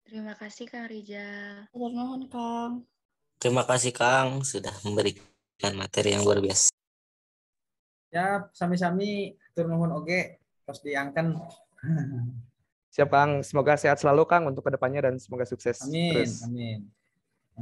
Terima kasih Kang Rizal. Mohon Kang. Terima kasih Kang sudah memberikan materi yang luar biasa. Ya, sami-sami tur nuhun oge tos diangken. Siap Kang, semoga sehat selalu Kang untuk kedepannya dan semoga sukses Amin, terus. amin.